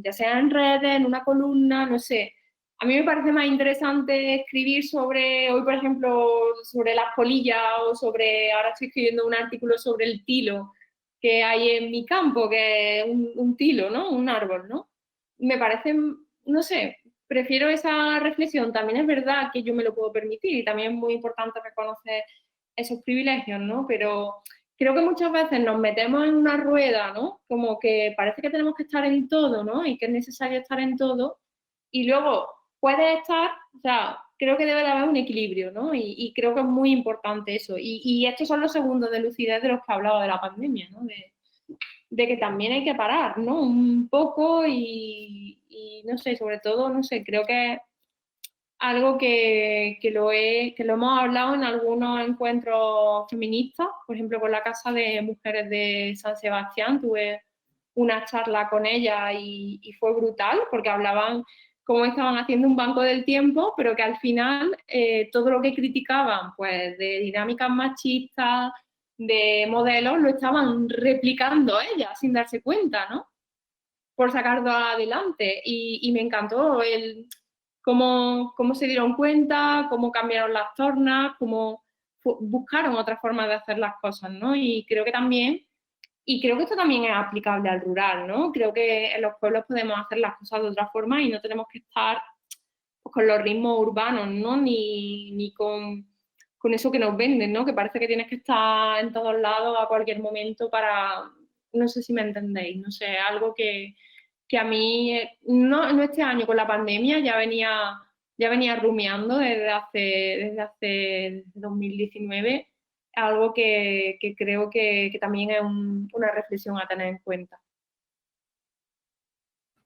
ya sea en redes, en una columna, no sé. A mí me parece más interesante escribir hoy por ejemplo, sobre las polillas o ahora estoy escribiendo un artículo sobre el tilo que hay en mi campo, que es un tilo, ¿no? Un árbol, ¿no? Me parece, no sé, prefiero esa reflexión. También es verdad que yo me lo puedo permitir y también es muy importante reconocer esos privilegios, ¿no? Pero creo que muchas veces nos metemos en una rueda, ¿no? Como que parece que tenemos que estar en todo, ¿no? Y que es necesario estar en todo. y luego puedes estar, o sea, creo que debe de haber un equilibrio, ¿no? Y creo que es muy importante eso. Y estos son los segundos de lucidez de los que hablaba de la pandemia, ¿no? De que también hay que parar, ¿no? Un poco y no sé, sobre todo, no sé, creo que algo que lo hemos hablado en algunos encuentros feministas, por ejemplo, con la Casa de Mujeres de San Sebastián, tuve una charla con ella y fue brutal, porque hablaban cómo estaban haciendo un banco del tiempo, pero que al final todo lo que criticaban, pues de dinámicas machistas, de modelos, lo estaban replicando ellas sin darse cuenta, ¿no? Por sacarlo adelante. Y me encantó cómo se dieron cuenta, cómo cambiaron las tornas, cómo buscaron otras formas de hacer las cosas, ¿no? Y creo que esto también es aplicable al rural, ¿no? Creo que en los pueblos podemos hacer las cosas de otra forma y no tenemos que estar pues, con los ritmos urbanos, ¿no? Ni con eso que nos venden, ¿no? Que parece que tienes que estar en todos lados a cualquier momento para, no sé si me entendéis, no sé, algo que a mí, no este año con la pandemia, ya venía rumiando desde 2019, algo que creo que también es una reflexión a tener en cuenta.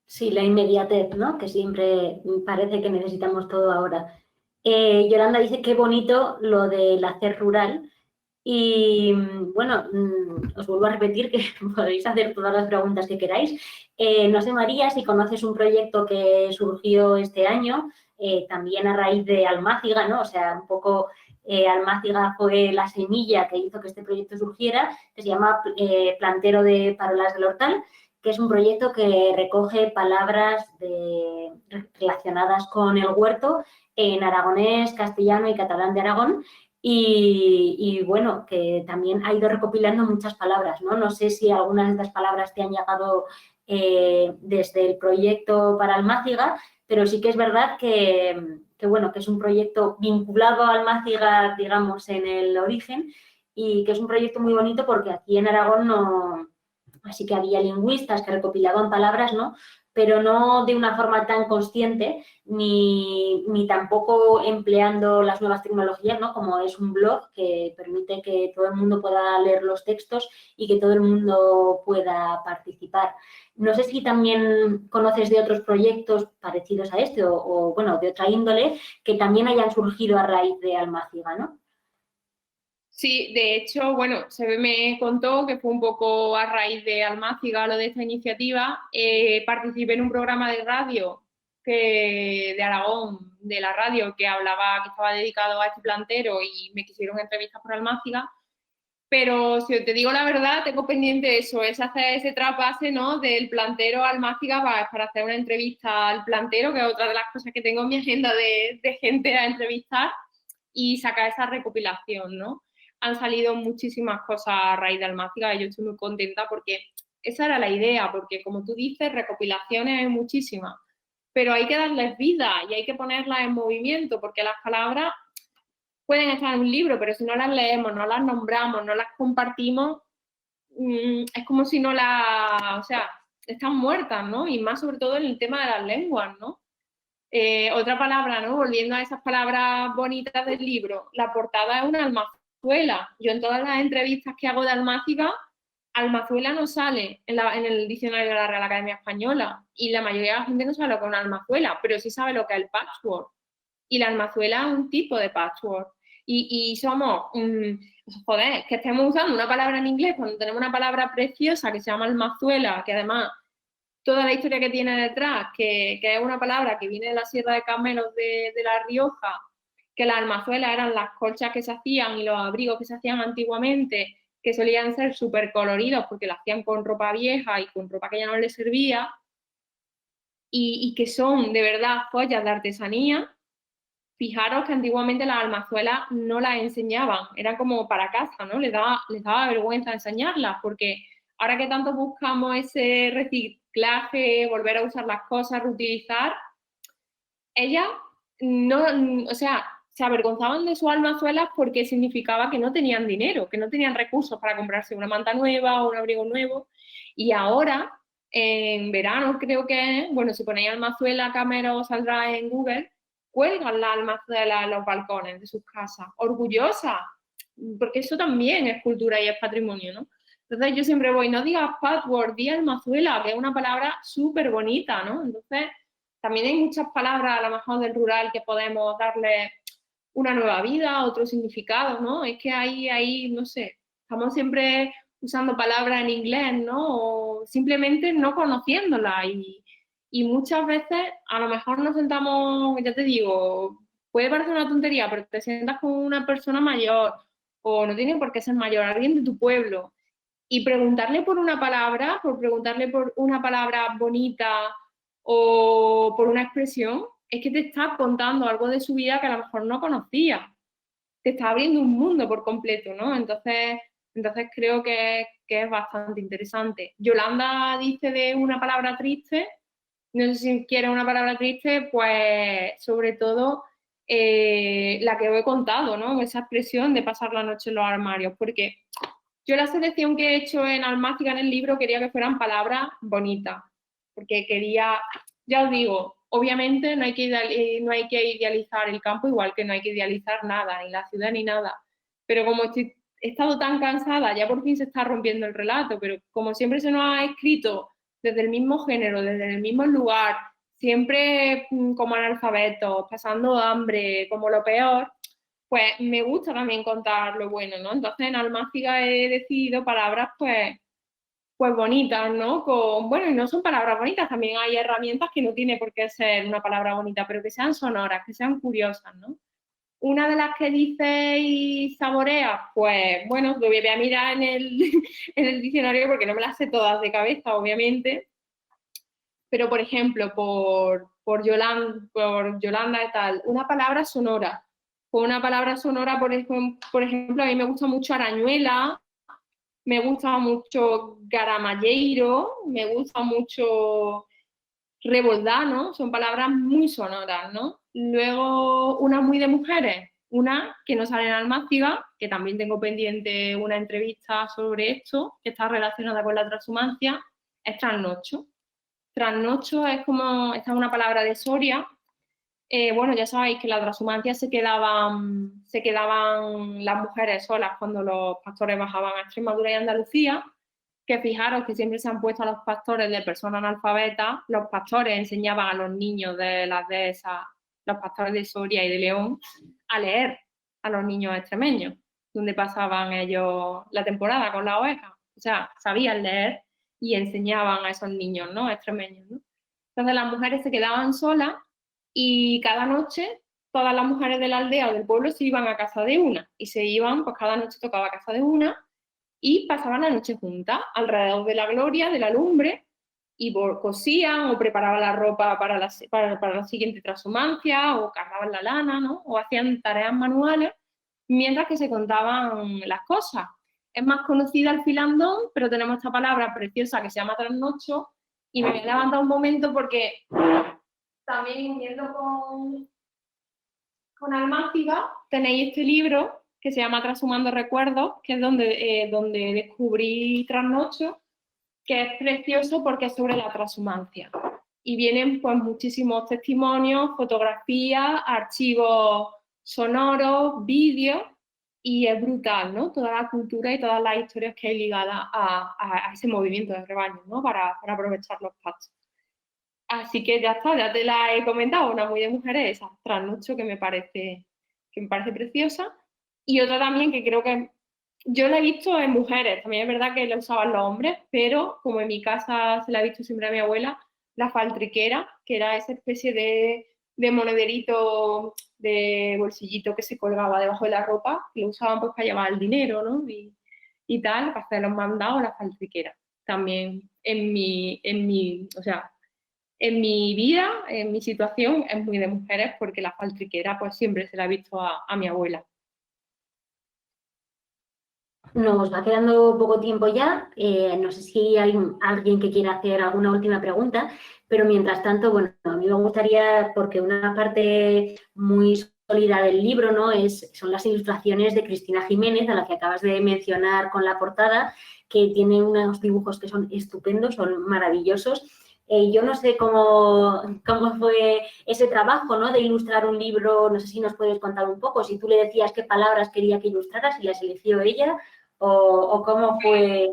Sí, la inmediatez, ¿no? Que siempre parece que necesitamos todo ahora. Yolanda dice qué bonito lo del hacer rural. Y bueno, os vuelvo a repetir que podéis hacer todas las preguntas que queráis. No sé, María, si conoces un proyecto que surgió este año, también a raíz de Almáciga, ¿no? O sea, un poco Almáciga fue la semilla que hizo que este proyecto surgiera, que se llama Plantero de Parolas del Hortal, que es un proyecto que recoge palabras relacionadas con el huerto en aragonés, castellano y catalán de Aragón. Y bueno, que también ha ido recopilando muchas palabras, ¿no? No sé si algunas de estas palabras te han llegado desde el proyecto para Almáciga, pero sí que es verdad bueno, que es un proyecto vinculado a Almáciga, digamos, en el origen, y que es un proyecto muy bonito porque aquí en Aragón no, así que había lingüistas que recopilaban palabras, ¿no? Pero no de una forma tan consciente ni tampoco empleando las nuevas tecnologías, ¿no? Como es un blog que permite que todo el mundo pueda leer los textos y que todo el mundo pueda participar. No sé si también conoces de otros proyectos parecidos a este o bueno, de otra índole que también hayan surgido a raíz de Almáciga, ¿no? Sí, de hecho, bueno, se me contó que fue un poco a raíz de Almáciga lo de esta iniciativa. Participé en un programa de radio de Aragón, de la radio, que estaba dedicado a este plantero y me quisieron entrevistar por Almáciga. Pero si te digo la verdad, tengo pendiente eso, es hacer ese traspase, ¿no? Del plantero a Almáciga para hacer una entrevista al plantero, que es otra de las cosas que tengo en mi agenda de gente a entrevistar y sacar esa recopilación, ¿no? Han salido muchísimas cosas a raíz de Almáciga y yo estoy muy contenta porque esa era la idea, porque como tú dices, recopilaciones hay muchísimas, pero hay que darles vida y hay que ponerlas en movimiento porque las palabras pueden estar en un libro, pero si no las leemos, no las nombramos, no las compartimos, es como si no o sea, están muertas, ¿no? Y más sobre todo en el tema de las lenguas, ¿no? Otra palabra, ¿no? Volviendo a esas palabras bonitas del libro, la portada es una almazuela. Yo en todas las entrevistas que hago de Almáciga, almazuela no sale en el diccionario de la Real Academia Española y la mayoría de la gente no sabe lo que es una almazuela, pero sí sabe lo que es el patchwork. Y la almazuela es un tipo de patchwork. Y somos, joder, que estemos usando una palabra en inglés cuando tenemos una palabra preciosa que se llama almazuela, que además toda la historia que tiene detrás, que es una palabra que viene de la Sierra de Camelos de La Rioja, que las almazuelas eran las colchas que se hacían y los abrigos que se hacían antiguamente, que solían ser súper coloridos porque lo hacían con ropa vieja y con ropa que ya no les servía, y que son de verdad joyas de artesanía. Fijaros que antiguamente las almazuelas no las enseñaban, eran como para casa, ¿no? Les daba vergüenza enseñarlas, porque ahora que tanto buscamos ese reciclaje, volver a usar las cosas, reutilizar, ellas no, o sea, se avergonzaban de sus almazuelas porque significaba que no tenían dinero, que no tenían recursos para comprarse una manta nueva o un abrigo nuevo. Y ahora en verano creo que es, bueno, si ponéis Almazuela Camero saldrá en Google, cuelgan la almazuela en los balcones de sus casas, orgullosa, porque eso también es cultura y es patrimonio, ¿no? Entonces yo siempre voy, no digas patchwork, di almazuela, que es una palabra súper bonita, ¿no? Entonces también hay muchas palabras a lo mejor del rural que podemos darle una nueva vida, otro significado, ¿no? Es que ahí, no sé, estamos siempre usando palabras en inglés, ¿no? O simplemente no conociéndolas y muchas veces a lo mejor nos sentamos, ya te digo, puede parecer una tontería, pero te sientas con una persona mayor o no tiene por qué ser mayor, alguien de tu pueblo y preguntarle por una palabra, por preguntarle por una palabra bonita o por una expresión, es que te está contando algo de su vida que a lo mejor no conocía. Te está abriendo un mundo por completo, ¿no? Entonces creo que es bastante interesante. Yolanda dice de una palabra triste, no sé si quiere una palabra triste, pues sobre todo la que os he contado, ¿no? Esa expresión de pasar la noche en los armarios, porque yo la selección que he hecho en Almáciga en el libro quería que fueran palabras bonitas, porque quería, ya os digo, obviamente no hay que idealizar el campo, igual que no hay que idealizar nada, ni la ciudad ni nada, pero como he estado tan cansada, ya por fin se está rompiendo el relato, pero como siempre se nos ha escrito desde el mismo género, desde el mismo lugar, siempre como analfabetos, pasando hambre, como lo peor, pues me gusta también contar lo bueno, ¿no? Entonces en Almáciga he decidido palabras pues bonitas, ¿no? Bueno, y no son palabras bonitas, también hay herramientas que no tiene por qué ser una palabra bonita, pero que sean sonoras, que sean curiosas, ¿no? Una de las que dice y saborea, pues bueno, lo voy a mirar en en el diccionario porque no me las sé todas de cabeza, obviamente, pero por ejemplo, por Yolanda y tal, una palabra sonora. Con una palabra sonora, por ejemplo, a mí me gusta mucho arañuela, me gusta mucho garamalleiro, me gusta mucho revoldano, son palabras muy sonoras, ¿no? Luego, una muy de mujeres, una que no sale en Almáciga, que también tengo pendiente una entrevista sobre esto, que está relacionada con la transhumancia, es trasnocho. Trasnocho es como, esta es una palabra de Soria. Bueno, ya sabéis que en la transhumancia se quedaban las mujeres solas cuando los pastores bajaban a Extremadura y Andalucía, que fijaros que siempre se han puesto a los pastores de personas analfabetas, los pastores enseñaban a los niños de las dehesas, los pastores de Soria y de León, a leer a los niños extremeños, donde pasaban ellos la temporada con las ovejas. O sea, sabían leer y enseñaban a esos niños, ¿no? Extremeños, ¿no? Entonces las mujeres se quedaban solas y cada noche todas las mujeres de la aldea o del pueblo se iban a casa de una y se iban, pues cada noche tocaba casa de una y pasaban la noche juntas alrededor de la gloria, de la lumbre y cosían o preparaban la ropa para la siguiente transhumancia o cargaban la lana, ¿no? O hacían tareas manuales mientras que se contaban las cosas. Es más conocida el filandón, pero tenemos esta palabra preciosa que se llama trasnocho y me voy a levantar un momento porque también uniendo con Almáciga tenéis este libro que se llama Transhumando Recuerdos, que es donde descubrí Trasnocho, que es precioso porque es sobre la transhumancia. Y vienen pues muchísimos testimonios, fotografías, archivos sonoros, vídeos, y es brutal, ¿no? Toda la cultura y todas las historias que hay ligadas a ese movimiento de rebaño, ¿no? Para aprovechar los pastos. Así que ya está, ya te la he comentado, una muy de mujeres, esa Trasnocho que me parece preciosa. Y otra también que creo que yo la he visto en mujeres, también es verdad que la usaban los hombres, pero como en mi casa se la ha visto siempre a mi abuela, la faltriquera, que era esa especie de monederito, de bolsillito que se colgaba debajo de la ropa, que lo usaban pues para llevar el dinero, ¿no? Y tal, para hacer los mandados, la faltriquera. También o sea, en mi vida, en mi situación, es muy de mujeres porque la faltriquera pues siempre se la ha visto a mi abuela. Nos va quedando poco tiempo ya. No sé si hay alguien que quiera hacer alguna última pregunta, pero mientras tanto, bueno, a mí me gustaría, porque una parte muy sólida del libro, ¿no? Son las ilustraciones de Cristina Jiménez, a la que acabas de mencionar con la portada, que tiene unos dibujos que son estupendos, son maravillosos. Yo no sé cómo fue ese trabajo, ¿no?, de ilustrar un libro. No sé si nos puedes contar un poco, si tú le decías qué palabras quería que ilustrara, si las eligió ella, o cómo fue.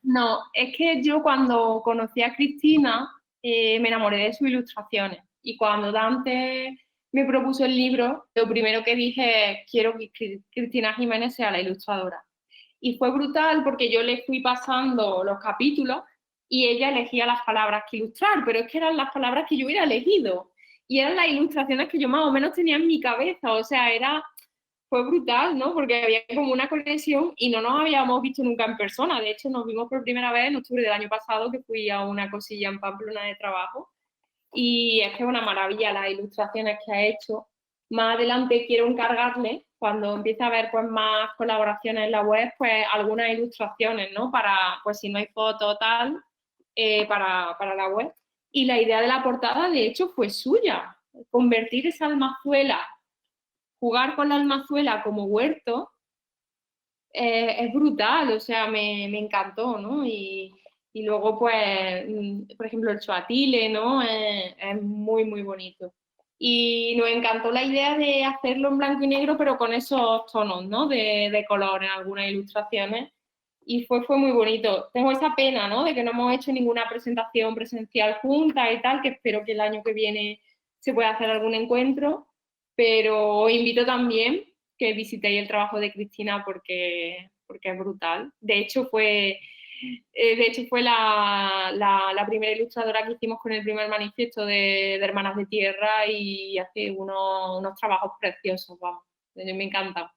No, es que yo cuando conocí a Cristina me enamoré de sus ilustraciones, y cuando Dante me propuso el libro, lo primero que dije es: quiero que Cristina Jiménez sea la ilustradora. Y fue brutal porque yo le fui pasando los capítulos y ella elegía las palabras que ilustrar, pero es que eran las palabras que yo hubiera elegido y eran las ilustraciones que yo más o menos tenía en mi cabeza. O sea, fue brutal, ¿no? Porque había como una conexión y no nos habíamos visto nunca en persona. De hecho, nos vimos por primera vez en octubre del año pasado, que fui a una cosilla en Pamplona de trabajo. Y es que es una maravilla las ilustraciones que ha hecho. Más adelante quiero encargarle, cuando empiece a haber pues más colaboraciones en la web, pues algunas ilustraciones, ¿no? Para, pues si no hay foto o tal, para la web. Y la idea de la portada, de hecho, fue suya. Convertir esa almazuela, jugar con la almazuela como huerto, es brutal, o sea, me encantó, ¿no? Y luego, pues, por ejemplo, el choatile, ¿no? Es muy, muy bonito. Y nos encantó la idea de hacerlo en blanco y negro, pero con esos tonos, ¿no? De color en algunas ilustraciones. Y fue muy bonito. Tengo esa pena, ¿no? De que no hemos hecho ninguna presentación presencial junta y tal, que espero que el año que viene se pueda hacer algún encuentro. Pero os invito también que visitéis el trabajo de Cristina porque es brutal. De hecho, fue la primera ilustradora que hicimos con el primer manifiesto de Hermanas de Tierra, y hace unos trabajos preciosos, vamos. Me encanta.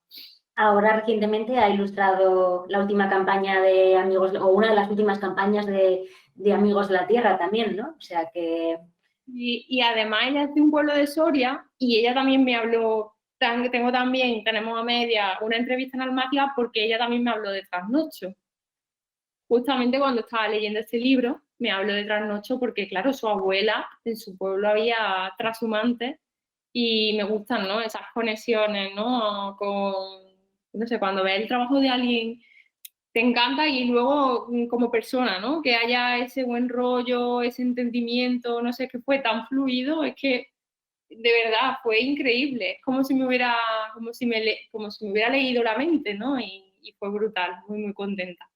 Ahora recientemente ha ilustrado la última campaña de Amigos, o una de las últimas campañas de Amigos de la Tierra también, ¿no? O sea que. Y además ella es de un pueblo de Soria, y ella también me habló, tenemos a media una entrevista en Almatia, porque ella también me habló de Trasnocho. Justamente cuando estaba leyendo este libro, me habló de Trasnocho porque, claro, su abuela en su pueblo había trashumantes, y me gustan, ¿no? Esas conexiones, ¿no? No sé, cuando ves el trabajo de alguien te encanta, y luego como persona, ¿no? Que haya ese buen rollo, ese entendimiento, no sé, que fue tan fluido, es que de verdad fue increíble. Es como si me hubiera, como si me hubiera leído la mente, ¿no? Y fue brutal, muy, muy contenta.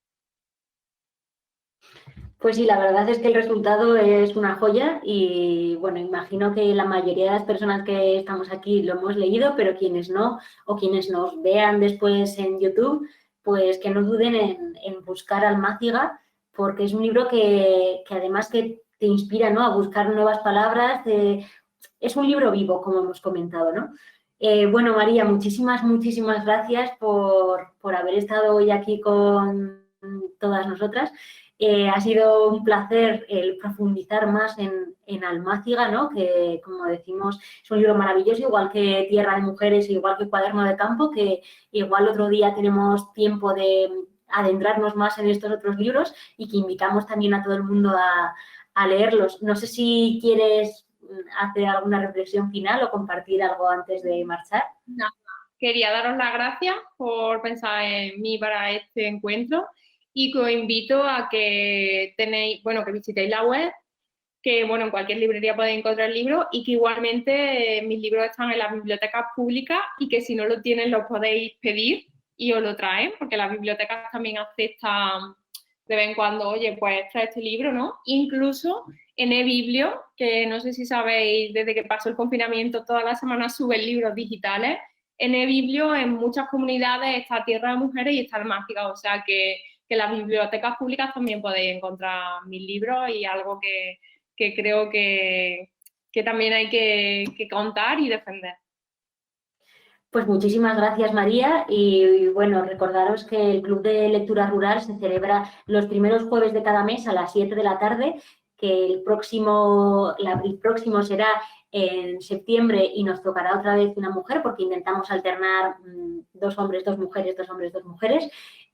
Pues sí, la verdad es que el resultado es una joya y, bueno, imagino que la mayoría de las personas que estamos aquí lo hemos leído, pero quienes no, o quienes nos vean después en YouTube, pues que no duden en buscar Almáciga, porque es un libro que además que te inspira, ¿no?, a buscar nuevas palabras. Es un libro vivo, como hemos comentado, ¿no? Bueno, María, muchísimas, muchísimas gracias por haber estado hoy aquí con todas nosotras. Ha sido un placer el profundizar más en Almáciga, ¿no? Que, como decimos, es un libro maravilloso, igual que Tierra de Mujeres, igual que Cuaderno de Campo, que igual otro día tenemos tiempo de adentrarnos más en estos otros libros, y que invitamos también a todo el mundo a leerlos. No sé si quieres hacer alguna reflexión final o compartir algo antes de marchar. Nada, quería daros las gracias por pensar en mí para este encuentro, y que os invito a que que visitéis la web, que bueno, en cualquier librería podéis encontrar libros, y que igualmente mis libros están en las bibliotecas públicas, y que si no lo tienen los podéis pedir y os lo traen, porque las bibliotecas también aceptan de vez en cuando, oye, pues trae este libro, ¿no? Incluso en eBiblio, que no sé si sabéis, desde que pasó el confinamiento, todas las semanas suben libros digitales. En eBiblio, en muchas comunidades, está Tierra de Mujeres y está Almáciga, o sea que en las bibliotecas públicas también podéis encontrar mis libros, y algo que creo que también hay que contar y defender. Pues muchísimas gracias, María, y bueno, recordaros que el Club de Lectura Rural se celebra los primeros jueves de cada mes a las 7 de la tarde, que el próximo será en septiembre, y nos tocará otra vez una mujer, porque intentamos alternar 2 hombres, 2 mujeres, 2 hombres, 2 mujeres.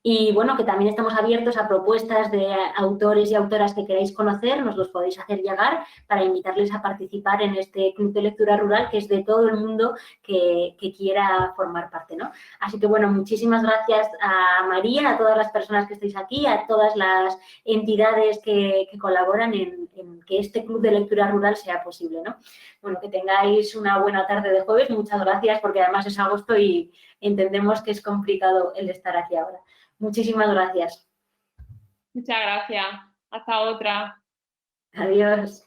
Y bueno, que también estamos abiertos a propuestas de autores y autoras que queráis conocer, nos los podéis hacer llegar para invitarles a participar en este Club de Lectura Rural, que es de todo el mundo que quiera formar parte, ¿no? Así que bueno, muchísimas gracias a María, a todas las personas que estáis aquí, a todas las entidades que colaboran en que este Club de Lectura Rural sea posible, ¿no? Bueno, que tengáis una buena tarde de jueves, muchas gracias, porque además es agosto y entendemos que es complicado el estar aquí ahora. Muchísimas gracias. Muchas gracias. Hasta otra. Adiós.